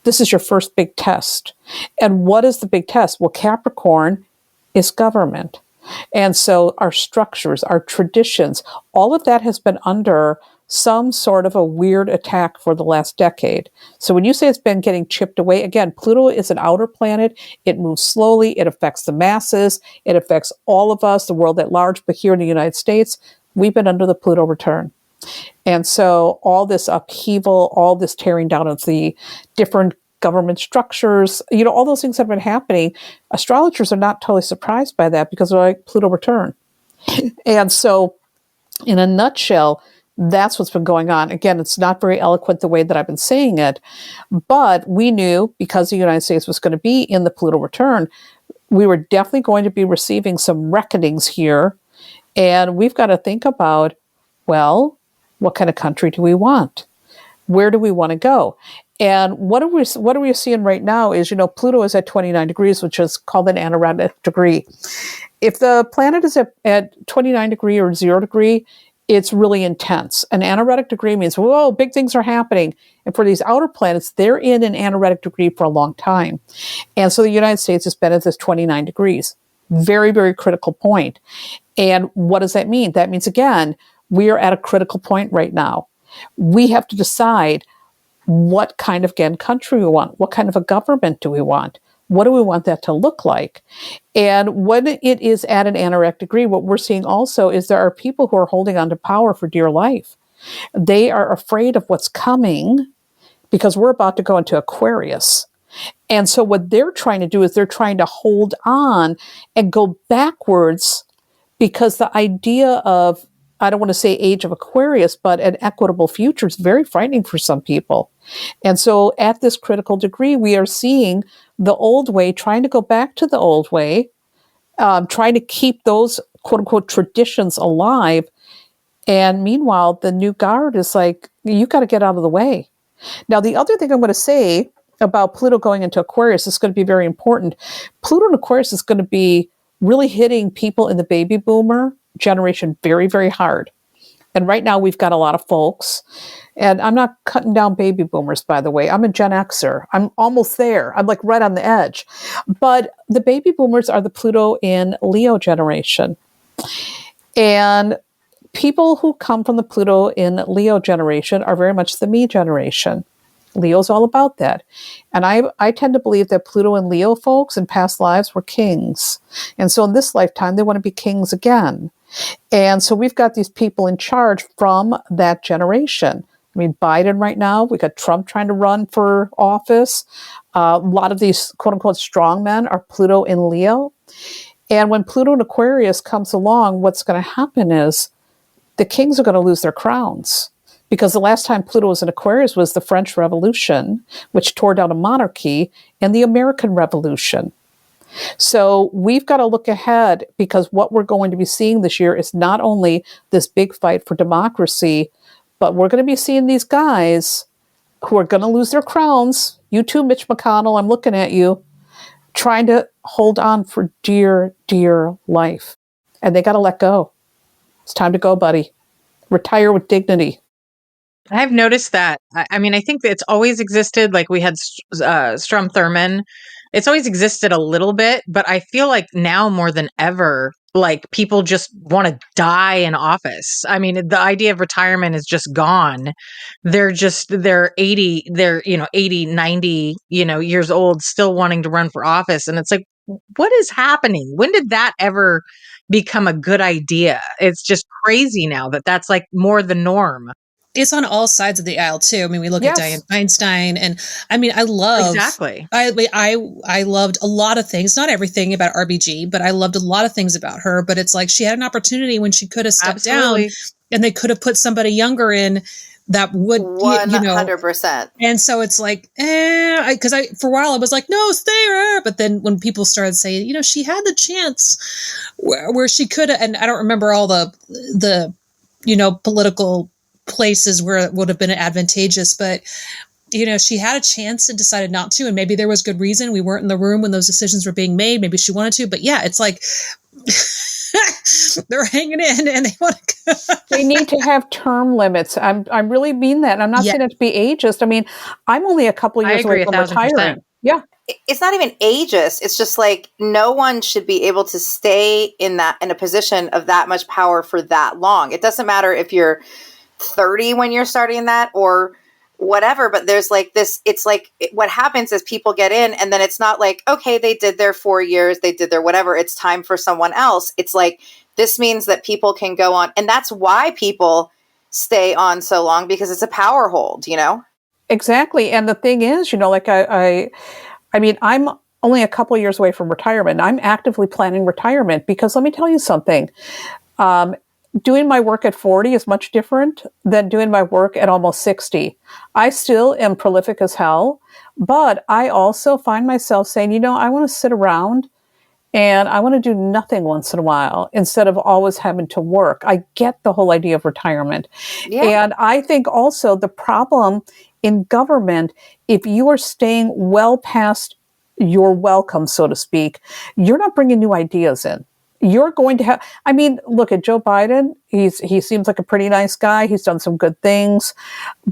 This is your first big test. And what is the big test? Well, Capricorn is government. And so our structures, our traditions, all of that has been under some sort of a weird attack for the last decade. So when you say it's been getting chipped away, again, Pluto is an outer planet. It moves slowly. It affects the masses. It affects all of us, the world at large. But here in the United States, we've been under the Pluto return. And so all this upheaval, all this tearing down of the different government structures, all those things that have been happening, astrologers are not totally surprised by that because they're like, Pluto return. And so in a nutshell, that's what's been going on. Again, it's not very eloquent the way that I've been saying it, but we knew because the United States was going to be in the Pluto return, we were definitely going to be receiving some reckonings here. And we've got to think about, well, what kind of country do we want? Where do we want to go? And what are we seeing right now is, Pluto is at 29 degrees, which is called an anaretic degree. If the planet is at 29 degree or 0 degree, it's really intense. An anaretic degree means, whoa, big things are happening. And for these outer planets, they're in an anaretic degree for a long time. And so the United States has been at this 29 degrees. Very, very critical point. And what does that mean? That means, again, we are at a critical point right now. We have to decide what kind of, country we want. What kind of a government do we want? What do we want that to look like? And when it is at an anaretic degree, what we're seeing also is there are people who are holding on to power for dear life. They are afraid of what's coming because we're about to go into Aquarius. And so what they're trying to do is they're trying to hold on and go backwards because the idea of, I don't want to say age of Aquarius, but an equitable future is very frightening for some people. And so at this critical degree, we are seeing the old way, trying to go back to the old way, trying to keep those quote unquote traditions alive. And meanwhile, the new guard is like, you got to get out of the way. Now, the other thing I'm going to say about Pluto going into Aquarius is going to be very important. Pluto in Aquarius is going to be really hitting people in the baby boomer generation very, very hard. And right now we've got a lot of folks, and I'm not cutting down baby boomers, by the way. I'm a Gen Xer. I'm almost there. I'm like right on the edge. But the baby boomers are the Pluto in Leo generation. And people who come from the Pluto in Leo generation are very much the me generation. Leo's all about that. And I tend to believe that Pluto and Leo folks in past lives were kings. And so in this lifetime, they want to be kings again. And so we've got these people in charge from that generation. I mean, Biden right now, we got Trump trying to run for office. A lot of these quote unquote strong men are Pluto in Leo. And when Pluto in Aquarius comes along, what's going to happen is the kings are going to lose their crowns. Because the last time Pluto was in Aquarius was the French Revolution, which tore down a monarchy, and the American Revolution. So we've got to look ahead, because what we're going to be seeing this year is not only this big fight for democracy, but we're going to be seeing these guys who are going to lose their crowns. You too, Mitch McConnell, I'm looking at you, trying to hold on for dear, dear life. And they got to let go. It's time to go, buddy. Retire with dignity. I've noticed that. I mean, I think that it's always existed. Like we had Strom Thurmond. It's always existed a little bit, but I feel like now more than ever, like people just want to die in office. I mean, the idea of retirement is just gone. They're 80, 80, 90, years old, still wanting to run for office. And it's like, what is happening? When did that ever become a good idea? It's just crazy now that that's like more the norm. It's on all sides of the aisle too. I mean, we look Yes. at Dianne Feinstein, and I mean, I love Exactly. I loved a lot of things, not everything about RBG, but I loved a lot of things about her. But it's like she had an opportunity when she could have stepped Absolutely. down, and they could have put somebody younger in that would 100%. And so it's like, because for a while I was like, no, stay her. But then when people started saying, she had the chance where she could have, and I don't remember all the political places where it would have been advantageous, but she had a chance and decided not to, and maybe there was good reason. We weren't in the room when those decisions were being made. Maybe she wanted to, but yeah, it's like they're hanging in and they want to They need to have term limits. I really mean that. I'm not saying it to be ageist. I mean, I'm only a couple of years away from 1,000%. retiring. Yeah. It's not even ageist. It's just like no one should be able to stay in a position of that much power for that long. It doesn't matter if you're 30 when you're starting that or whatever, but there's like this, it's like what happens is people get in and then it's not like, okay, they did their 4 years, they did their whatever, it's time for someone else. It's like, this means that people can go on. And that's why people stay on so long, because it's a power hold, Exactly. And the thing is, like I mean, I'm only a couple of years away from retirement. I'm actively planning retirement because let me tell you something. Doing my work at 40 is much different than doing my work at almost 60. I still am prolific as hell, but I also find myself saying, I want to sit around and I want to do nothing once in a while instead of always having to work. I get the whole idea of retirement. Yeah. And I think also the problem in government, if you are staying well past your welcome, so to speak, you're not bringing new ideas in. You're going to have, look at Joe Biden. He seems like a pretty nice guy. He's done some good things,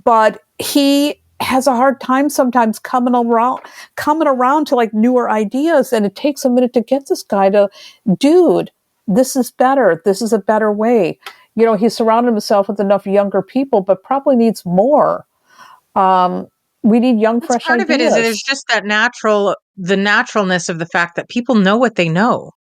but he has a hard time sometimes coming around to like newer ideas. And it takes a minute to get this guy to, dude, this is better. This is a better way. He's surrounded himself with enough younger people, but probably needs more. We need young, fresh part ideas. Part of it is there's just the naturalness of the fact that people know what they know.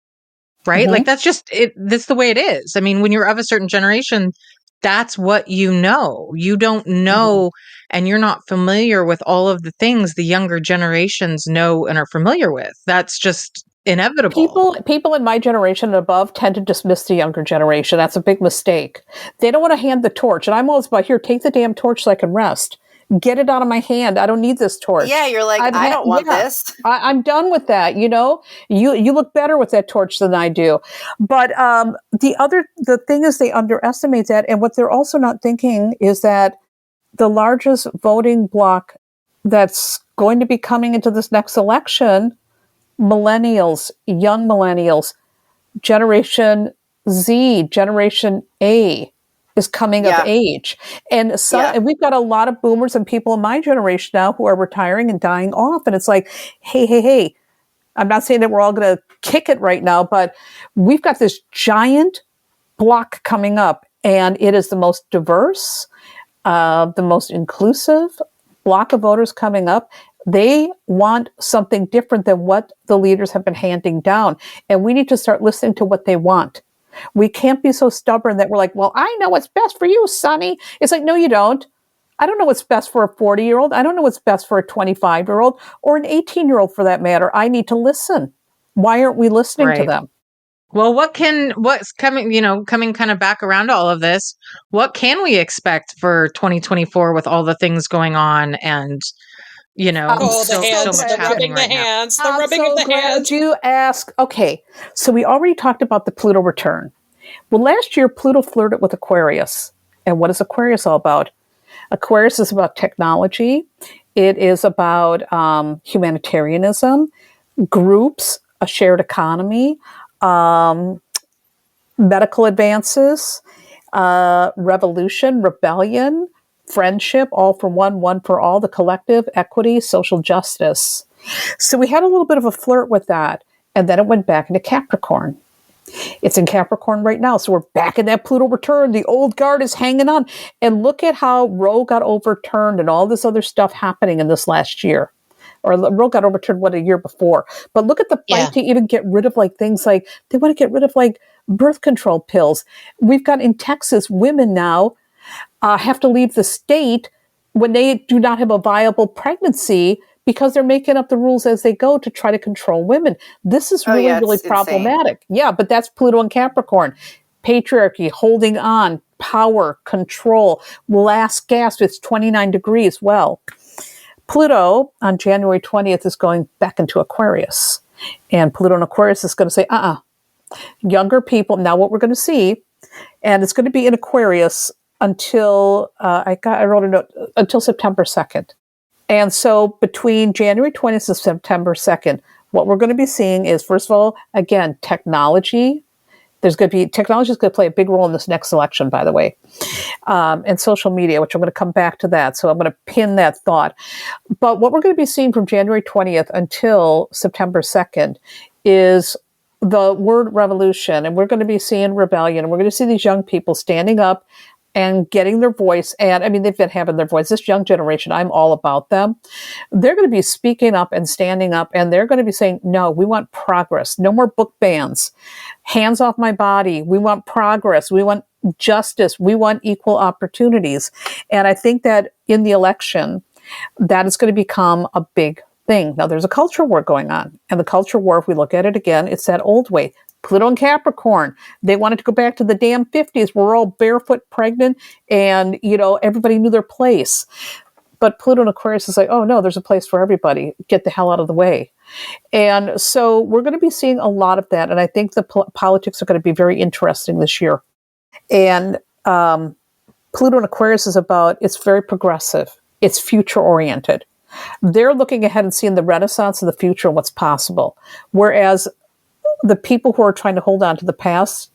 Right? Mm-hmm. Like that's just it. That's the way it is. I mean, when you're of a certain generation, that's what you know. You don't know, and you're not familiar with all of the things the younger generations know and are familiar with. That's just inevitable. People in my generation and above tend to dismiss the younger generation. That's a big mistake. They don't want to hand the torch. And I'm always about, here, take the damn torch so I can rest. Get it out of my hand. I don't need this torch. Yeah, you're like, I don't want this. I'm done with that. You look better with that torch than I do. But the thing is they underestimate that. And what they're also not thinking is that the largest voting bloc that's going to be coming into this next election, millennials, young millennials, Generation Z, Generation A, is coming of age. And so and we've got a lot of boomers and people in my generation now who are retiring and dying off. And it's like, hey, I'm not saying that we're all going to kick it right now, but we've got this giant block coming up, and it is the most diverse, the most inclusive block of voters coming up. They want something different than what the leaders have been handing down. And we need to start listening to what they want. We can't be so stubborn that we're like, well, I know what's best for you, Sonny. It's like, no, you don't. I don't know what's best for a 40-year-old. I don't know what's best for a 25-year-old or an 18-year-old for that matter. I need to listen. Why aren't we listening to them? Well, what's coming kind of back around to all of this? What can we expect for 2024 with all the things going on and, so much happening right now? The rubbing of the hands. You ask, okay, so we already talked about the Pluto return. Well, last year, Pluto flirted with Aquarius. And what is Aquarius all about? Aquarius is about technology. It is about humanitarianism, groups, a shared economy, medical advances, revolution, rebellion, friendship, all for one, one for all, the collective, equity, social justice. So we had a little bit of a flirt with that, and then it went back into Capricorn. It's in Capricorn right now, so we're back in that Pluto return. The old guard is hanging on. And look at how Roe got overturned and all this other stuff happening in this last year. Or Roe got overturned, a year before. But look at the fight to even get rid of things like, they want to get rid of birth control pills. We've got in Texas, women now have to leave the state when they do not have a viable pregnancy because they're making up the rules as they go to try to control women. This is really problematic. Insane. Yeah, but that's Pluto and Capricorn. Patriarchy, holding on, power, control, last gasp, it's 29 degrees. Well, Pluto on January 20th is going back into Aquarius. And Pluto in Aquarius is going to say, younger people, now what we're going to see, and it's going to be in Aquarius until, I wrote a note, until September 2nd. And so between January 20th and September 2nd, what we're going to be seeing is, first of all, again, technology. Technology is going to play a big role in this next election, by the way, and social media, which I'm going to come back to that. So I'm going to pin that thought. But what we're going to be seeing from January 20th until September 2nd is the word revolution. And we're going to be seeing rebellion. And we're going to see these young people standing up and getting their voice. And I mean, they've been having their voice. This young generation, I'm all about them. They're going to be speaking up and standing up, and they're going to be saying, no, we want progress. No more book bans. Hands off my body. We want progress. We want justice. We want equal opportunities. And I think that in the election, that is going to become a big thing. Now, there's a culture war going on. And the culture war, if we look at it again, it's that old way. Pluto and Capricorn, they wanted to go back to the damn 50s. We're all barefoot pregnant and, everybody knew their place. But Pluto and Aquarius is like, oh no, there's a place for everybody. Get the hell out of the way. And so we're going to be seeing a lot of that. And I think the politics are going to be very interesting this year. And Pluto and Aquarius is it's very progressive. It's future oriented. They're looking ahead and seeing the renaissance of the future and what's possible. Whereas the people who are trying to hold on to the past,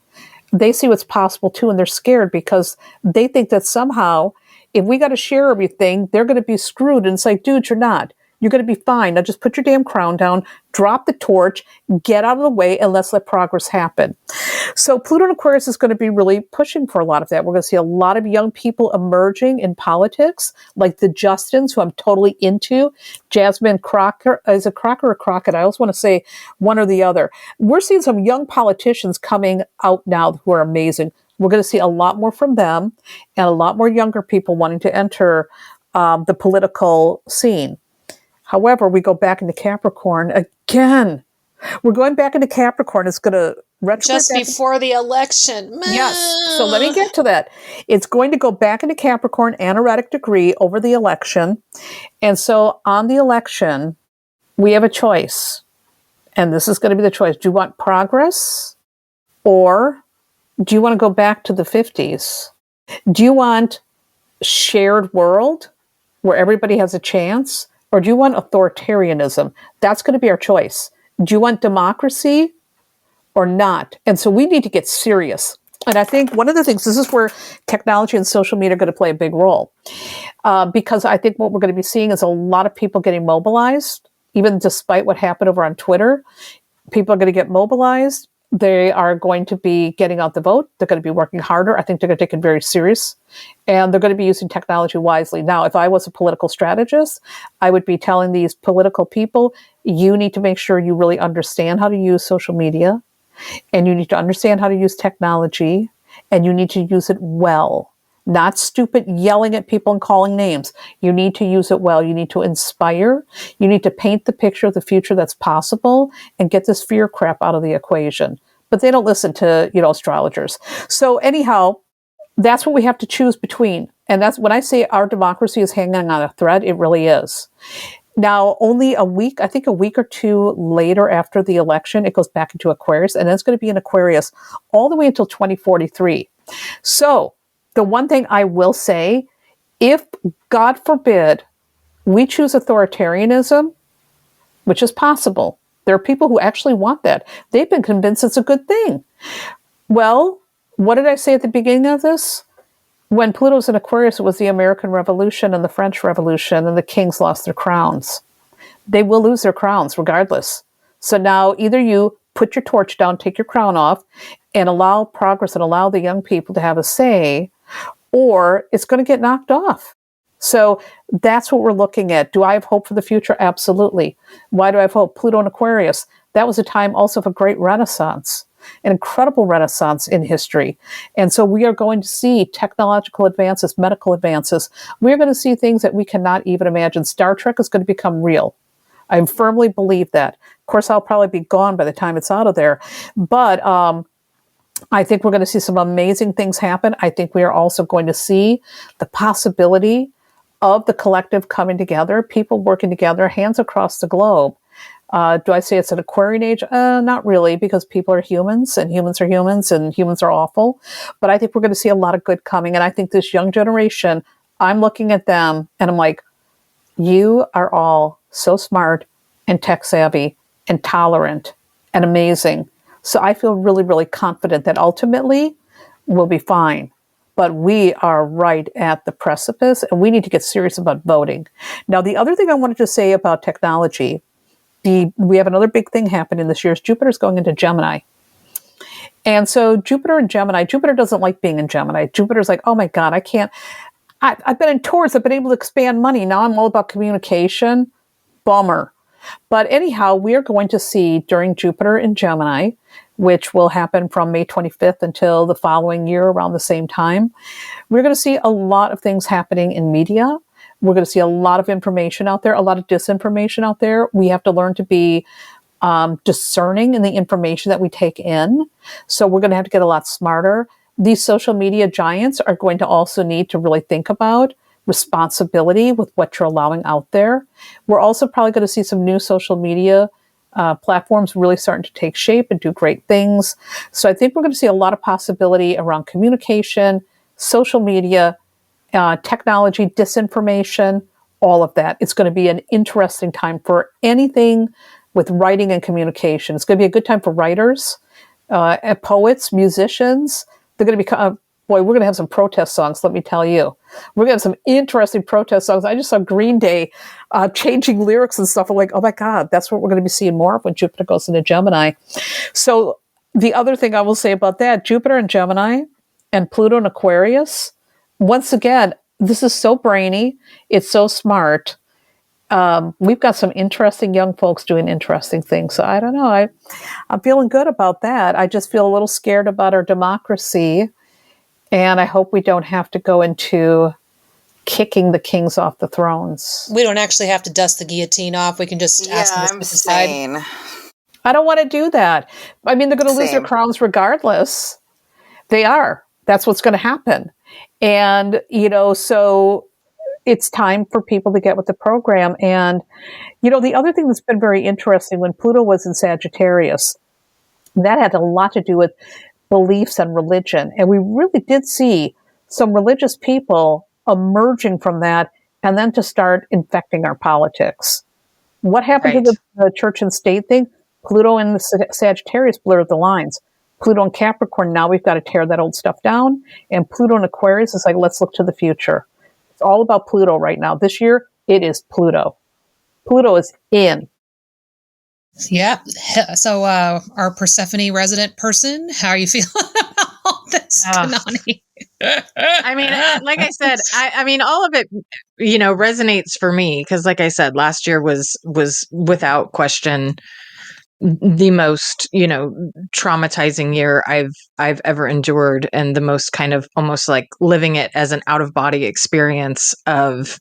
they see what's possible too, and they're scared because they think that somehow, if we got to share everything, they're going to be screwed. And it's like, dude, you're not. You're going to be fine. Now just put your damn crown down, drop the torch, get out of the way, and let's let progress happen. So Pluto and Aquarius is going to be really pushing for a lot of that. We're going to see a lot of young people emerging in politics, like the Justins, who I'm totally into. Jasmine Crocker, is it Crocker or Crockett? I always want to say one or the other. We're seeing some young politicians coming out now who are amazing. We're going to see a lot more from them and a lot more younger people wanting to enter the political scene. However, we go back into Capricorn again. We're going back into Capricorn. It's going to just before the election. Yes. So let me get to that. It's going to go back into Capricorn, anaretic degree over the election. And so on the election, we have a choice. And this is going to be the choice. Do you want progress or do you want to go back to the 50s? Do you want shared world where everybody has a chance? Or do you want authoritarianism? That's going to be our choice. Do you want democracy or not? And so we need to get serious. And I think one of the things, this is where technology and social media are going to play a big role. Because I think what we're going to be seeing is a lot of people getting mobilized, even despite what happened over on Twitter. People are going to get mobilized. They are going to be getting out the vote. They're going to be working harder. I think they're going to take it very serious. And they're going to be using technology wisely. Now, if I was a political strategist, I would be telling these political people, you need to make sure you really understand how to use social media. And you need to understand how to use technology, and you need to use it well, not stupid yelling at people and calling names. You need to use it well. You need to inspire. You need to paint the picture of the future that's possible and get this fear crap out of the equation. But they don't listen to, astrologers. So anyhow, that's what we have to choose between. And that's when I say our democracy is hanging on a thread, it really is. Now, only a week or two later after the election, it goes back into Aquarius, and then it's going to be in Aquarius all the way until 2043. So the one thing I will say, if, God forbid, we choose authoritarianism, which is possible, there are people who actually want that. They've been convinced it's a good thing. Well, what did I say at the beginning of this? When Pluto's in Aquarius, it was the American Revolution and the French Revolution, and the kings lost their crowns. They will lose their crowns regardless. So now either you put your torch down, take your crown off, and allow progress and allow the young people to have a say, or it's going to get knocked off. So that's what we're looking at. Do I have hope for the future? Absolutely. Why do I have hope? Pluto in Aquarius. That was a time also of a great renaissance. An incredible renaissance in history. And so we are going to see technological advances, medical advances. We're going to see things that we cannot even imagine. Star Trek is going to become real. I firmly believe that. Of course, I'll probably be gone by the time it's out of there. But I think we're going to see some amazing things happen. I think we are also going to see the possibility of the collective coming together, people working together, hands across the globe. Do I say it's an Aquarian age? Not really, because people are humans, and humans are humans, and humans are awful. But I think we're going to see a lot of good coming. And I think this young generation, I'm looking at them, and I'm like, you are all so smart and tech savvy and tolerant and amazing. So I feel really, really confident that ultimately we'll be fine. But we are right at the precipice, and we need to get serious about voting. Now, the other thing I wanted to say about technology, we have another big thing happening this year is Jupiter's going into Gemini. And so Jupiter and Gemini, Jupiter doesn't like being in Gemini. Jupiter's like, oh my God, I've been in tours, I've been able to expand money. Now I'm all about communication. Bummer. But anyhow, we are going to see during Jupiter in Gemini, which will happen from May 25th until the following year around the same time, we're going to see a lot of things happening in media. We're going to see a lot of information out there, a lot of disinformation out there. We have to learn to be discerning in the information that we take in. So we're going to have to get a lot smarter. These social media giants are going to also need to really think about responsibility with what you're allowing out there. We're also probably going to see some new social media platforms really starting to take shape and do great things. So I think we're going to see a lot of possibility around communication, social media, technology, disinformation, all of that. It's going to be an interesting time for anything with writing and communication. It's going to be a good time for writers, poets, musicians. They're going to become, boy, we're going to have some protest songs, let me tell you. We're going to have some interesting protest songs. I just saw Green Day changing lyrics and stuff. I'm like, oh my God, that's what we're going to be seeing more of when Jupiter goes into Gemini. So the other thing I will say about that, Jupiter in Gemini and Pluto in Aquarius, once again, this is so brainy. It's so smart. We've got some interesting young folks doing interesting things. So I don't know. I'm feeling good about that. I just feel a little scared about our democracy. And I hope we don't have to go into kicking the kings off the thrones. We don't actually have to dust the guillotine off. We can just ask them to step aside. I don't want to do that. I mean, they're going to lose their crowns regardless. They are. That's what's going to happen. And, so it's time for people to get with the program. And, the other thing that's been very interesting, when Pluto was in Sagittarius, that had a lot to do with beliefs and religion. And we really did see some religious people emerging from that and then to start infecting our politics. What happened to the church and state thing? Pluto and the Sagittarius blurred the lines. Pluto and Capricorn, now we've got to tear that old stuff down. And Pluto and Aquarius is like, let's look to the future. It's all about Pluto right now. This year, it is Pluto. Pluto is in. Yeah. So, our Persephone resident person, how are you feeling about all this, Kanani? I mean, like I said, I mean, all of it, resonates for me because, like I said, last year was without question the most, traumatizing year I've ever endured, and the most kind of almost like living it as an out of body experience of.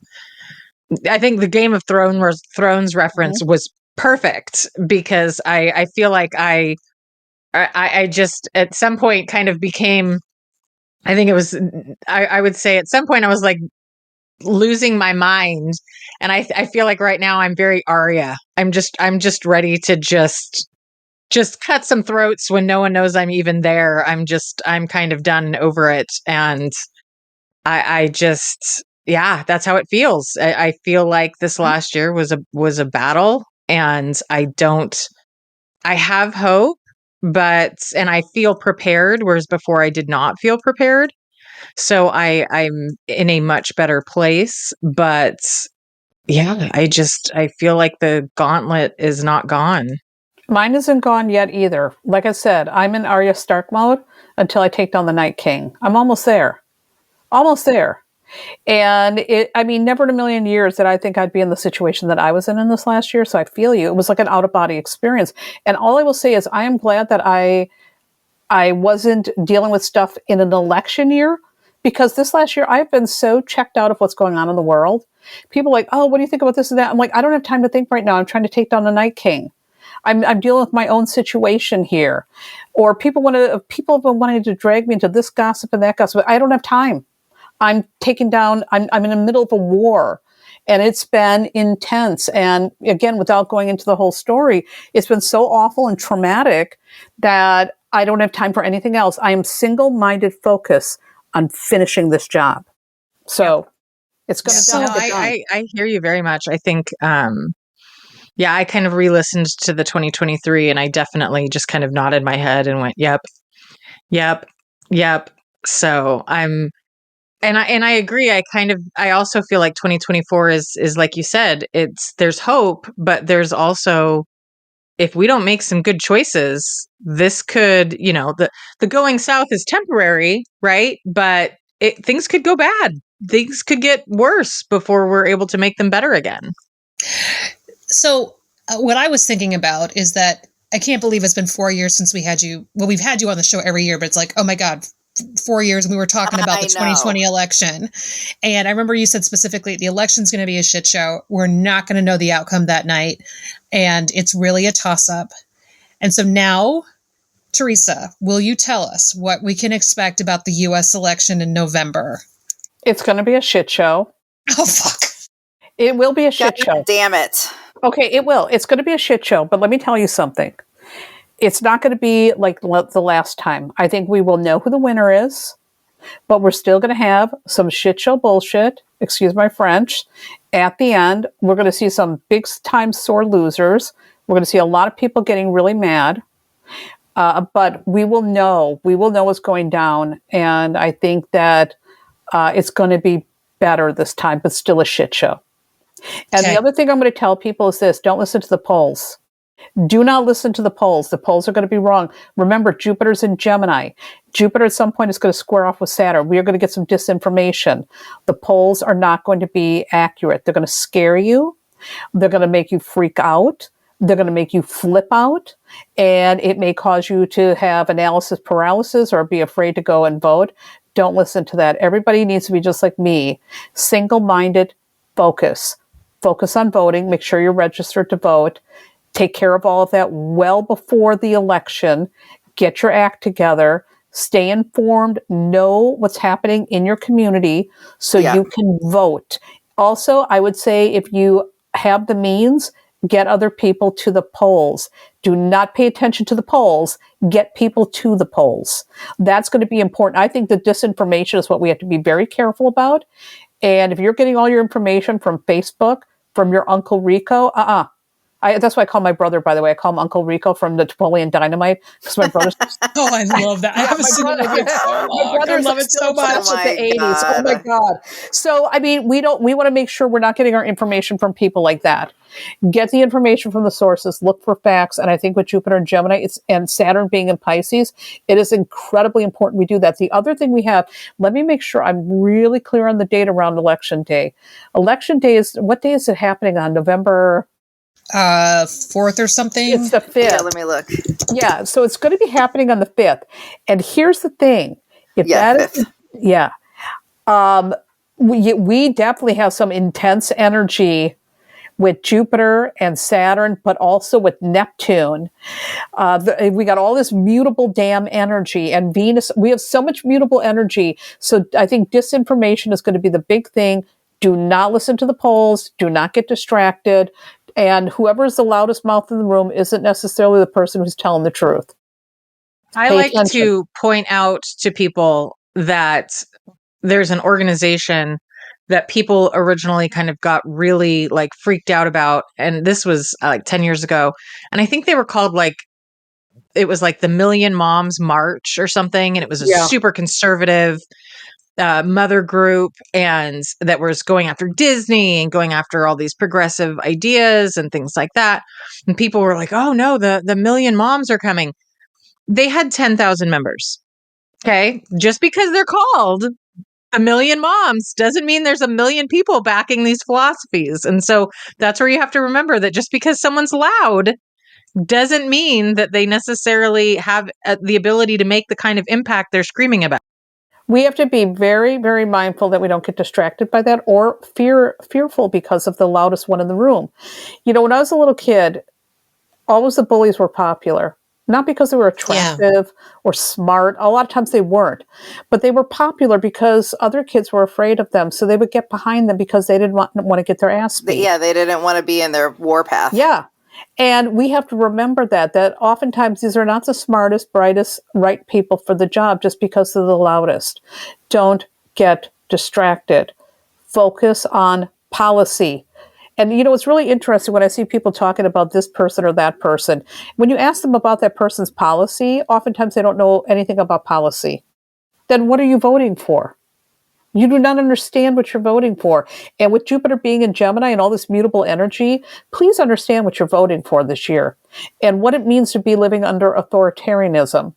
I think the Game of Thrones reference was perfect because I feel like I just at some point kind of became. I think it was. I would say at some point I was like losing my mind, and I feel like right now I'm very Arya. I'm just ready to just cut some throats when no one knows I'm even there. I'm kind of done over it, and I just that's how it feels. I feel like this last year was a battle, and I have hope, and I feel prepared, whereas before I did not feel prepared. So I'm in a much better place, but I feel like the gauntlet is not gone. Mine isn't gone yet either. Like I said, I'm in Arya Stark mode until I take down the Night King. I'm almost there. Almost there. And never in a million years that I think I'd be in the situation that I was in this last year. So I feel you. It was like an out of body experience. And all I will say is I am glad that I wasn't dealing with stuff in an election year, because this last year I've been so checked out of what's going on in the world. People are like, oh, what do you think about this and that? I'm like, I don't have time to think right now. I'm trying to take down the Night King. I'm dealing with my own situation here. Or people have been wanting to drag me into this gossip and that gossip. I don't have time. I'm in the middle of a war, and it's been intense. And again, without going into the whole story, it's been so awful and traumatic that I don't have time for anything else. I am single-minded focus on finishing this job. So it's going to done. I hear you very much. I think, I kind of re-listened to the 2023, and I definitely just kind of nodded my head and went, yep. So And I agree. I also feel like 2024 is like you said, there's hope, but there's also, if we don't make some good choices, this could, the going south is temporary, right? But things could go bad. Things could get worse before we're able to make them better again. So what I was thinking about is that I can't believe it's been 4 years since we had you. Well, we've had you on the show every year, but it's like, oh my God, 4 years, and we were talking about the 2020 election. And I remember you said specifically, the election's going to be a shit show. We're not going to know the outcome that night. And it's really a toss up. And so now, Theresa, will you tell us what we can expect about the US election in November? It's going to be a shit show. Oh, fuck. It will be a shit show. Damn it. Okay, it will. It's going to be a shit show. But let me tell you something. It's not going to be like the last time. I think we will know who the winner is, but we're still going to have some shit show bullshit, excuse my French. At the end, we're going to see some big time sore losers. We're going to see a lot of people getting really mad. But we will know what's going down. And I think that it's going to be better this time, but still a shit show. And the other thing I'm going to tell people is this: don't listen to the polls. Do not listen to the polls. The polls are going to be wrong. Remember, Jupiter's in Gemini. Jupiter at some point is going to square off with Saturn. We are going to get some disinformation. The polls are not going to be accurate. They're going to scare you. They're going to make you freak out. They're going to make you flip out. And it may cause you to have analysis paralysis or be afraid to go and vote. Don't listen to that. Everybody needs to be just like me. Single-minded focus. Focus on voting. Make sure you're registered to vote. Take care of all of that well before the election. Get your act together. Stay informed. Know what's happening in your community so you can vote. Also, I would say if you have the means, get other people to the polls. Do not pay attention to the polls. Get people to the polls. That's going to be important. I think that disinformation is what we have to be very careful about. And if you're getting all your information from Facebook, from your Uncle Rico, That's why I call my brother, by the way, I call him Uncle Rico from the Napoleon Dynamite, because my brother's Oh, I love that. I haven't seen that movie in so my long. I brother's love it so still much. obsessed with the Oh my 80s. Oh my God. God. So, I mean, we want to make sure we're not getting our information from people like that. Get the information from the sources, look for facts. And I think with Jupiter and Gemini and Saturn being in Pisces, it is incredibly important we do that. The other thing we have, let me make sure I'm really clear on the date around Election Day. Election Day what day is it happening on? November 4th or something. It's the 5th. Yeah, let me look. Yeah, so it's going to be happening on the 5th. And here's the thing. If Yeah, that is, 5th. yeah. We definitely have some intense energy with Jupiter and Saturn, but also with Neptune. We got all this mutable damn energy, and Venus. We have so much mutable energy. So I think disinformation is going to be the big thing. Do not listen to the polls. Do not get distracted. And whoever is the loudest mouth in the room isn't necessarily the person who's telling the truth. I Pay like attention. to point out to people that there's an organization that people originally kind of got really like freaked out about. And this was like 10 years ago. And I think they were called it was like the Million Moms March or something. And it was a Yeah. super conservative mother group, and that was going after Disney and going after all these progressive ideas and things like that. And people were like, oh no, the Million Moms are coming. They had 10,000 members. Okay. Just because they're called a Million Moms doesn't mean there's a million people backing these philosophies. And so that's where you have to remember that just because someone's loud doesn't mean that they necessarily have the ability to make the kind of impact they're screaming about. We have to be very, very mindful that we don't get distracted by that or fearful because of the loudest one in the room. You know, when I was a little kid, always the bullies were popular. Not because they were attractive or smart. A lot of times they weren't. But they were popular because other kids were afraid of them. So they would get behind them because they didn't want to get their ass beat. Yeah, they didn't want to be in their warpath. Yeah. And we have to remember that oftentimes these are not the smartest, brightest, right people for the job just because they're the loudest. Don't get distracted. Focus on policy. And, you know, it's really interesting when I see people talking about this person or that person. When you ask them about that person's policy, oftentimes they don't know anything about policy. Then what are you voting for? You do not understand what you're voting for. And with Jupiter being in Gemini and all this mutable energy, please understand what you're voting for this year and what it means to be living under authoritarianism.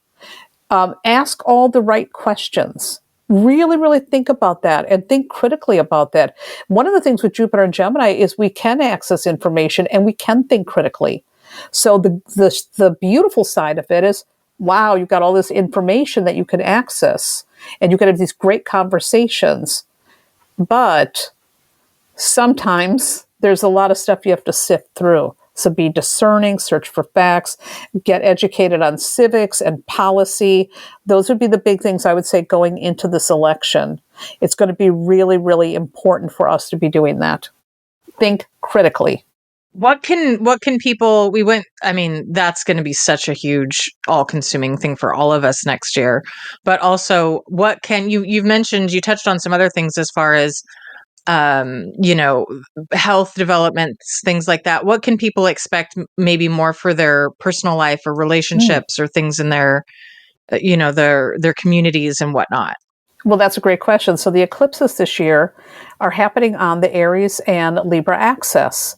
Ask all the right questions. Really, really think about that and think critically about that. One of the things with Jupiter and Gemini is we can access information and we can think critically. So the beautiful side of it is, wow, you've got all this information that you can access and you can have these great conversations. But sometimes there's a lot of stuff you have to sift through. So be discerning, search for facts, get educated on civics and policy. Those would be the big things I would say going into this election. It's going to be really, really important for us to be doing that. Think critically. What can people, that's going to be such a huge all-consuming thing for all of us next year. But also, what can you touched on some other things as far as health developments, things like that. What can people expect maybe more for their personal life or relationships or things in their, their communities and whatnot? Well, that's a great question. So the eclipses this year are happening on the Aries and Libra axis.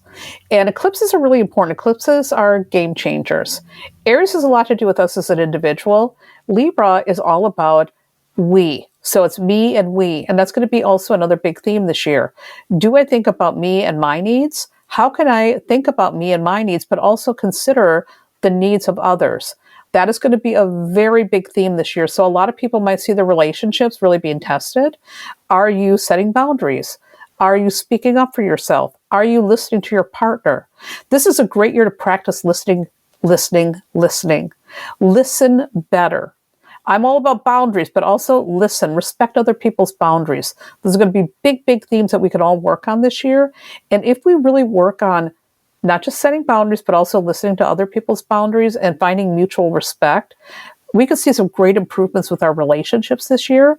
And eclipses are really important. Eclipses are game changers. Aries has a lot to do with us as an individual. Libra is all about we. So it's me and we. And that's going to be also another big theme this year. Do I think about me and my needs? How can I think about me and my needs, but also consider the needs of others? That is going to be a very big theme this year. So a lot of people might see their relationships really being tested. Are you setting boundaries? Are you speaking up for yourself? Are you listening to your partner? This is a great year to practice listening. Listen better. I'm all about boundaries, but also listen, respect other people's boundaries. There's going to be big, big themes that we can all work on this year. And if we really work on not just setting boundaries, but also listening to other people's boundaries and finding mutual respect, We could see some great improvements with our relationships this year.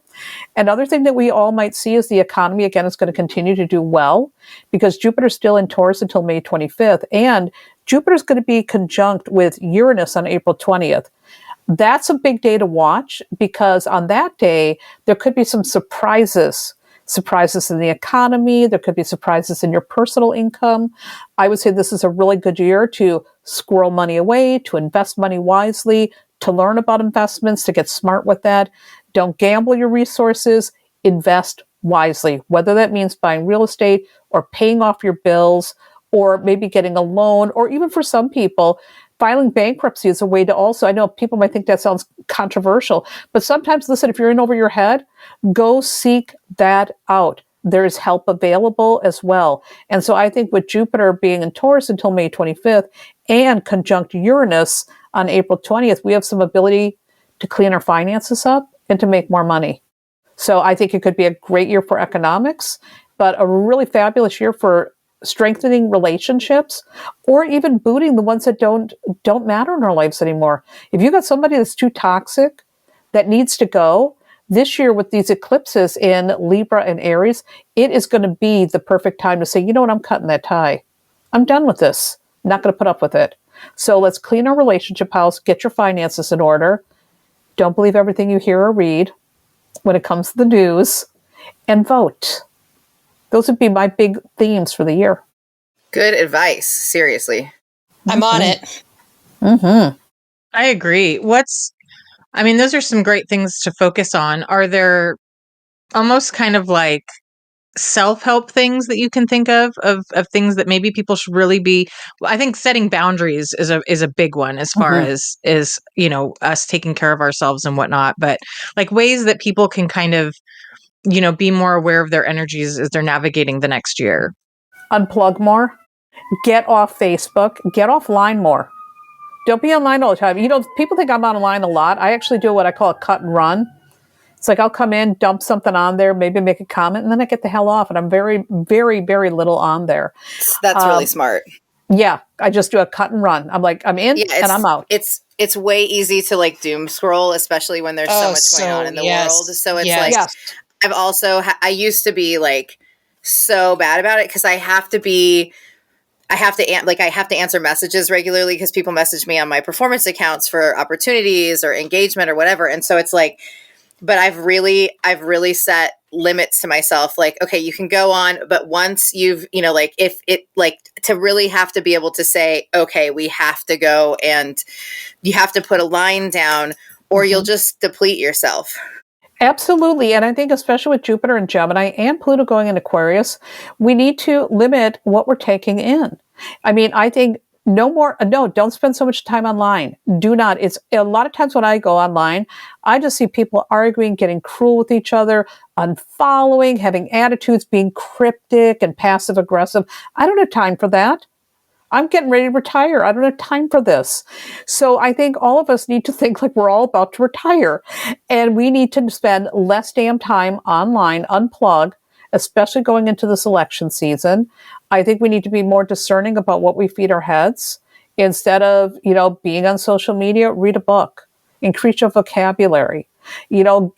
Another thing that we all might see is the economy, again, is going to continue to do well because Jupiter's still in Taurus until May 25th. And Jupiter's going to be conjunct with Uranus on April 20th. That's a big day to watch because on that day, there could be some surprises in the economy. There could be surprises in your personal income. I would say this is a really good year to squirrel money away, to invest money wisely, to learn about investments, to get smart with that. Don't gamble your resources. Invest wisely, whether that means buying real estate or paying off your bills or maybe getting a loan, or even for some people, filing bankruptcy is a way to also, I know people might think that sounds controversial, but sometimes, listen, if you're in over your head, go seek that out. There's help available as well. And so I think with Jupiter being in Taurus until May 25th and conjunct Uranus on April 20th, we have some ability to clean our finances up and to make more money. So I think it could be a great year for economics, but a really fabulous year for strengthening relationships or even booting the ones that don't matter in our lives anymore. If you got somebody that's too toxic that needs to go, this year with these eclipses in Libra and Aries, it is going to be the perfect time to say, you know what, I'm cutting that tie. I'm done with this. I'm not going to put up with it. So let's clean our relationship house, get your finances in order. Don't believe everything you hear or read when it comes to the news, and vote. Those would be my big themes for the year. Good advice. Seriously. I'm on it. I agree. Those are some great things to focus on. Are there almost kind of like self-help things that you can think of things that maybe people should really be? I think setting boundaries is a big one as far as us taking care of ourselves and whatnot, but like ways that people can kind of be more aware of their energies as they're navigating the next year. Unplug more. Get off Facebook. Get offline more. Don't be online all the time. People think I'm online a lot. I actually do what I call a cut and run. It's like I'll come in, dump something on there, maybe make a comment, and then I get the hell off. And I'm very, very, very little on there. That's really smart. Yeah. I just do a cut and run. I'm like, I'm in and I'm out. It's way easy to like doom scroll, especially when there's so much going on in the world. So it's I used to be like so bad about it because I have to answer messages regularly because people message me on my performance accounts for opportunities or engagement or whatever. And so it's like, but I've really set limits to myself. Like, okay, you can go on, but once you've, if it to really have to be able to say, okay, we have to go and you have to put a line down or you'll just deplete yourself. Absolutely. And I think especially with Jupiter and Gemini and Pluto going in Aquarius, we need to limit what we're taking in. I think don't spend so much time online. Do not. It's a lot of times when I go online, I just see people arguing, getting cruel with each other, unfollowing, having attitudes, being cryptic and passive aggressive. I don't have time for that. I'm getting ready to retire. I don't have time for this. So I think all of us need to think like we're all about to retire. And we need to spend less damn time online, unplug, especially going into this election season. I think we need to be more discerning about what we feed our heads. Instead of, being on social media, read a book, increase your vocabulary.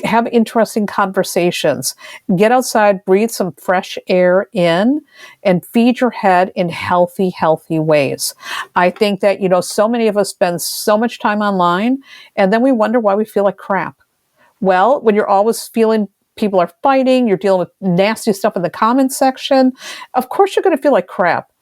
Have interesting conversations, get outside, breathe some fresh air in, and feed your head in healthy ways. I think that, so many of us spend so much time online and then we wonder why we feel like crap. Well, when you're always feeling people are fighting, you're dealing with nasty stuff in the comments section, of course you're going to feel like crap.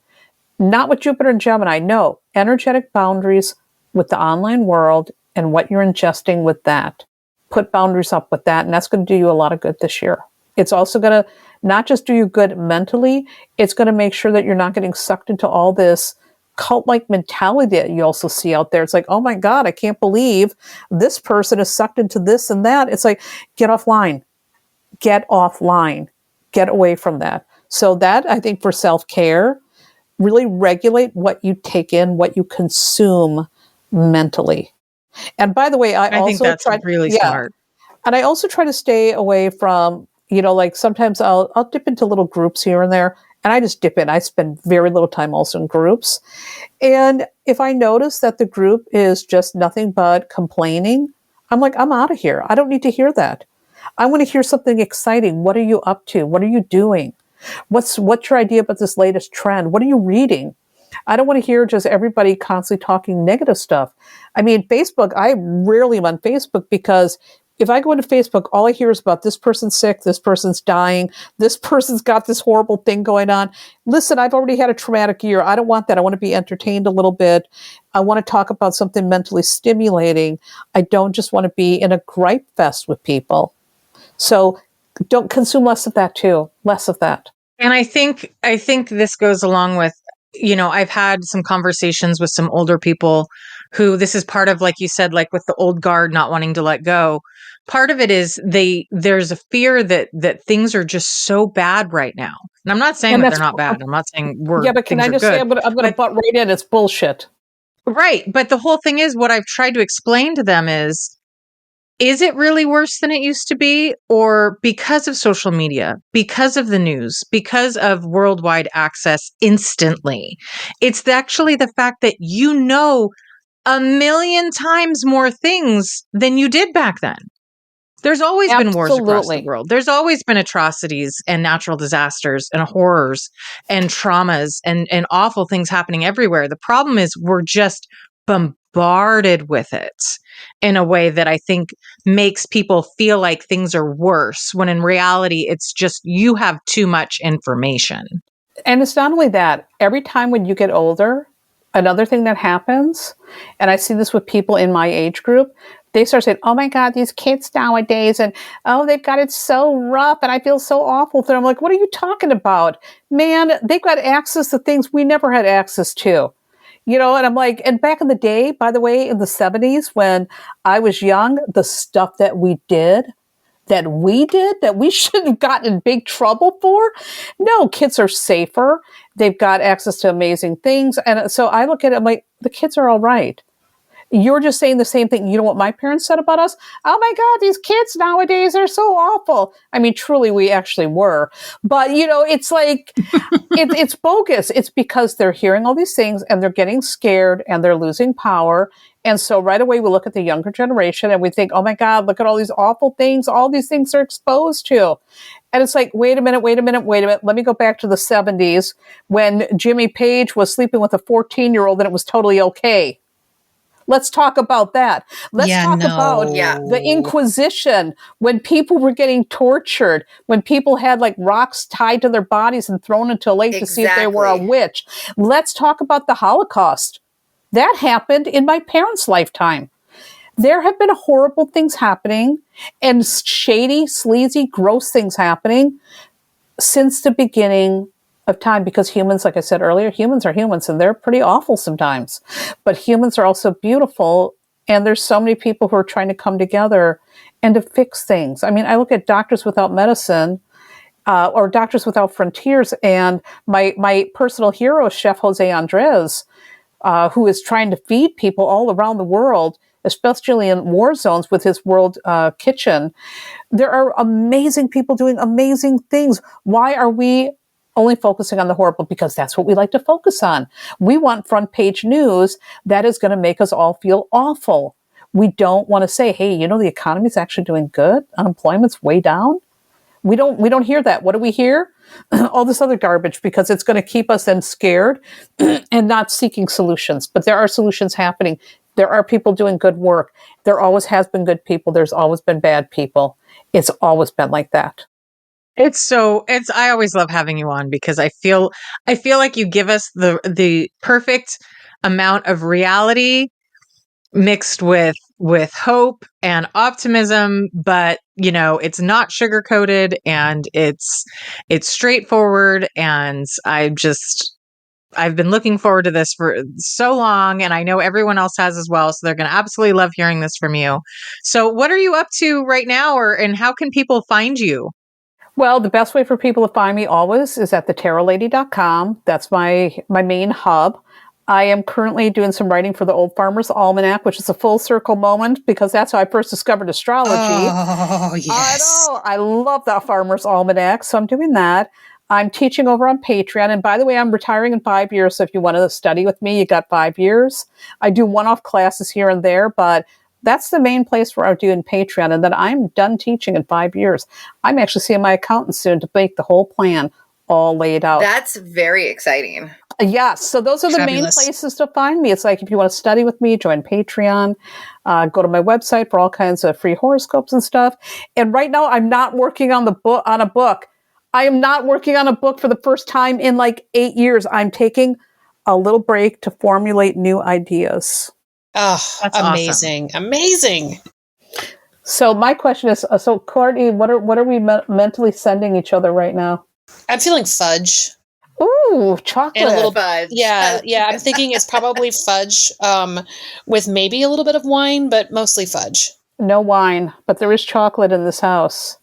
Not with Jupiter and Gemini. No, energetic boundaries with the online world and what you're ingesting with that. Put boundaries up with that, and that's going to do you a lot of good this year. It's also going to not just do you good mentally, it's going to make sure that you're not getting sucked into all this cult-like mentality that you also see out there. It's like, oh my God, I can't believe this person is sucked into this and that. It's like, get offline. Get offline. Get away from that. So that, I think, for self-care, really regulate what you take in, what you consume mentally. And by the way, I think that's really smart. And I also try to stay away from, sometimes I'll dip into little groups here and there, and I just dip in. I spend very little time also in groups. And if I notice that the group is just nothing but complaining, I'm like, I'm out of here. I don't need to hear that. I want to hear something exciting. What are you up to? What are you doing? What's your idea about this latest trend? What are you reading? I don't want to hear just everybody constantly talking negative stuff. I mean, Facebook, I rarely am on Facebook because if I go into Facebook, all I hear is about this person's sick, this person's dying, this person's got this horrible thing going on. Listen, I've already had a traumatic year. I don't want that. I want to be entertained a little bit. I want to talk about something mentally stimulating. I don't just want to be in a gripe fest with people. So don't consume less of that too. Less of that. And I think this goes along with, I've had some conversations with some older people who this is part of, like you said, like with the old guard not wanting to let go. Part of it is there's a fear that things are just so bad right now. And I'm not saying And that they're not bad. I'm not saying but can I just say, I'm going to butt right in. It's bullshit. Right. But the whole thing is, what I've tried to explain to them is it really worse than it used to be? Or because of social media, because of the news, because of worldwide access instantly? It's actually the fact that a million times more things than you did back then. There's always been wars across the world. There's always been atrocities and natural disasters and horrors and traumas and awful things happening everywhere. The problem is we're just bombarded with it in a way that I think makes people feel like things are worse, when in reality, it's just you have too much information. And it's not only that. Every time when you get older, another thing that happens, and I see this with people in my age group, they start saying, oh my God, these kids nowadays, and oh, they've got it so rough, and I feel so awful for them. I'm like, what are you talking about? Man, they've got access to things we never had access to. And I'm like, and back in the day, by the way, in the 70s, when I was young, the stuff that we did, that we should have gotten in big trouble for. No, kids are safer. They've got access to amazing things. And so I look at it, I'm like, the kids are all right. You're just saying the same thing. You know what my parents said about us? Oh my God, these kids nowadays are so awful. I mean, truly, we actually were. But, it's like, it's bogus. It's because they're hearing all these things and they're getting scared and they're losing power. And so right away, we look at the younger generation and we think, oh my God, look at all these awful things. All these things are exposed to. And it's like, wait a minute. Let me go back to the 70s when Jimmy Page was sleeping with a 14-year-old and it was totally okay. Let's talk about that. Let's talk about the Inquisition, when people were getting tortured, when people had like rocks tied to their bodies and thrown into a lake to see if they were a witch. Let's talk about the Holocaust. That happened in my parents' lifetime. There have been horrible things happening and shady, sleazy, gross things happening since the beginning of time, because humans, like I said earlier, humans are humans and they're pretty awful sometimes, but humans are also beautiful. And there's so many people who are trying to come together and to fix things. I mean, I look at Doctors Without Medicine, or Doctors Without Frontiers, and my personal hero, Chef Jose Andres, who is trying to feed people all around the world, especially in war zones with his world kitchen. There are amazing people doing amazing things. Why are we only focusing on the horrible? Because that's what we like to focus on. We want front page news that is going to make us all feel awful. We don't want to say, hey, the economy is actually doing good. Unemployment's way down. We don't hear that. What do we hear? All this other garbage, because it's going to keep us then scared and not seeking solutions. But there are solutions happening. There are people doing good work. There always has been good people. There's always been bad people. It's always been like that. I always love having you on because I feel like you give us the perfect amount of reality mixed with hope and optimism, but it's not sugar-coated and it's straightforward. And I've been looking forward to this for so long, and I know everyone else has as well. So they're going to absolutely love hearing this from you. So what are you up to right now, and how can people find you? Well, the best way for people to find me always is at thetarolady.com. That's my main hub. I am currently doing some writing for the Old Farmer's Almanac, which is a full circle moment because that's how I first discovered astrology. Oh, yes. I know. I love that Farmer's Almanac. So I'm doing that. I'm teaching over on Patreon. And by the way, I'm retiring in 5 years. So if you want to study with me, you got 5 years. I do one-off classes here and there, but That's the main place where I'm doing Patreon. And then I'm done teaching in 5 years. I'm actually seeing my accountant soon to make the whole plan all laid out. That's very exciting. Yes. So those are the Fabulous. main places to find me. It's like, if you want to study with me, join Patreon, go to my website for all kinds of free horoscopes and stuff. And right now I'm not working on a book. I am not working on a book for the first time in like 8 years. I'm taking a little break to formulate new ideas. Oh, That's amazing. Amazing. So my question is, so Courtney, what are we mentally sending each other right now? I'm feeling fudge. Ooh, chocolate. And a little Fudge. Yeah. I'm thinking it's probably fudge with maybe a little bit of wine, but mostly fudge. No wine, but there is chocolate in this house.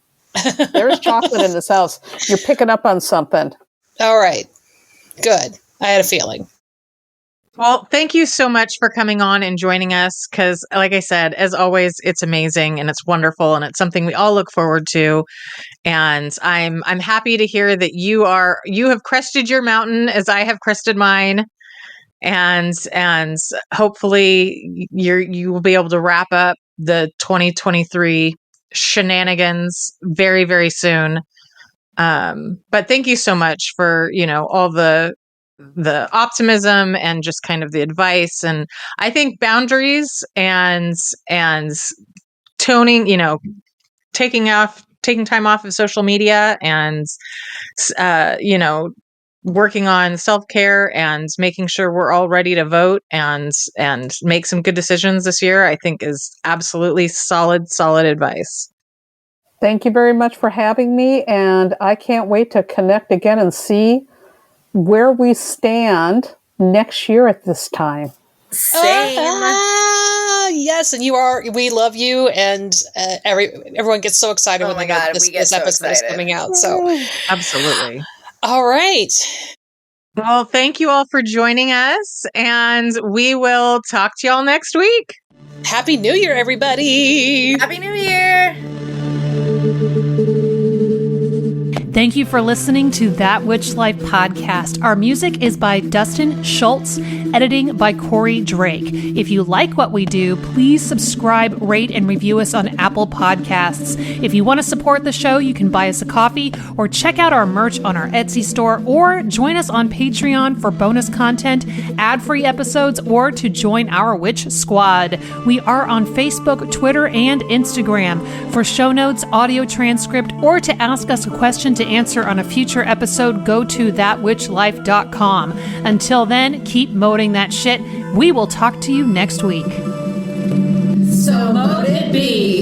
There is chocolate in this house. You're picking up on something. All right. Good. I had a feeling. Well, thank you so much for coming on and joining us. Because, like I said, as always, it's amazing and it's wonderful and it's something we all look forward to. And I'm happy to hear that you have crested your mountain as I have crested mine, and hopefully you will be able to wrap up the 2023 shenanigans very, very soon. But thank you so much for all the optimism and just kind of the advice. And I think boundaries and toning, taking time off of social media and working on self-care and making sure we're all ready to vote and make some good decisions this year, I think is absolutely solid advice. Thank you very much for having me, and I can't wait to connect again and see where we stand next year at this time. Same. Yes, and we love you, and everyone gets so excited when my they know God, this we get so episode is excited. coming out. So, Absolutely. all right. Well, thank you all for joining us, and we will talk to y'all next week. Happy New Year, everybody. Happy New Year. Thank you for listening to That Witch Life podcast. Our music is by Dustin Schultz, editing by Corey Drake. If you like what we do, please subscribe, rate, and review us on Apple Podcasts. If you want to support the show, you can buy us a coffee or check out our merch on our Etsy store, or join us on Patreon for bonus content, ad-free episodes, or to join our Witch Squad. We are on Facebook, Twitter, and Instagram. For show notes, audio transcript, or to ask us a question to answer on a future episode, go to thatwitchlife.com. Until then, keep moding that shit. We will talk to you next week. So mote it be.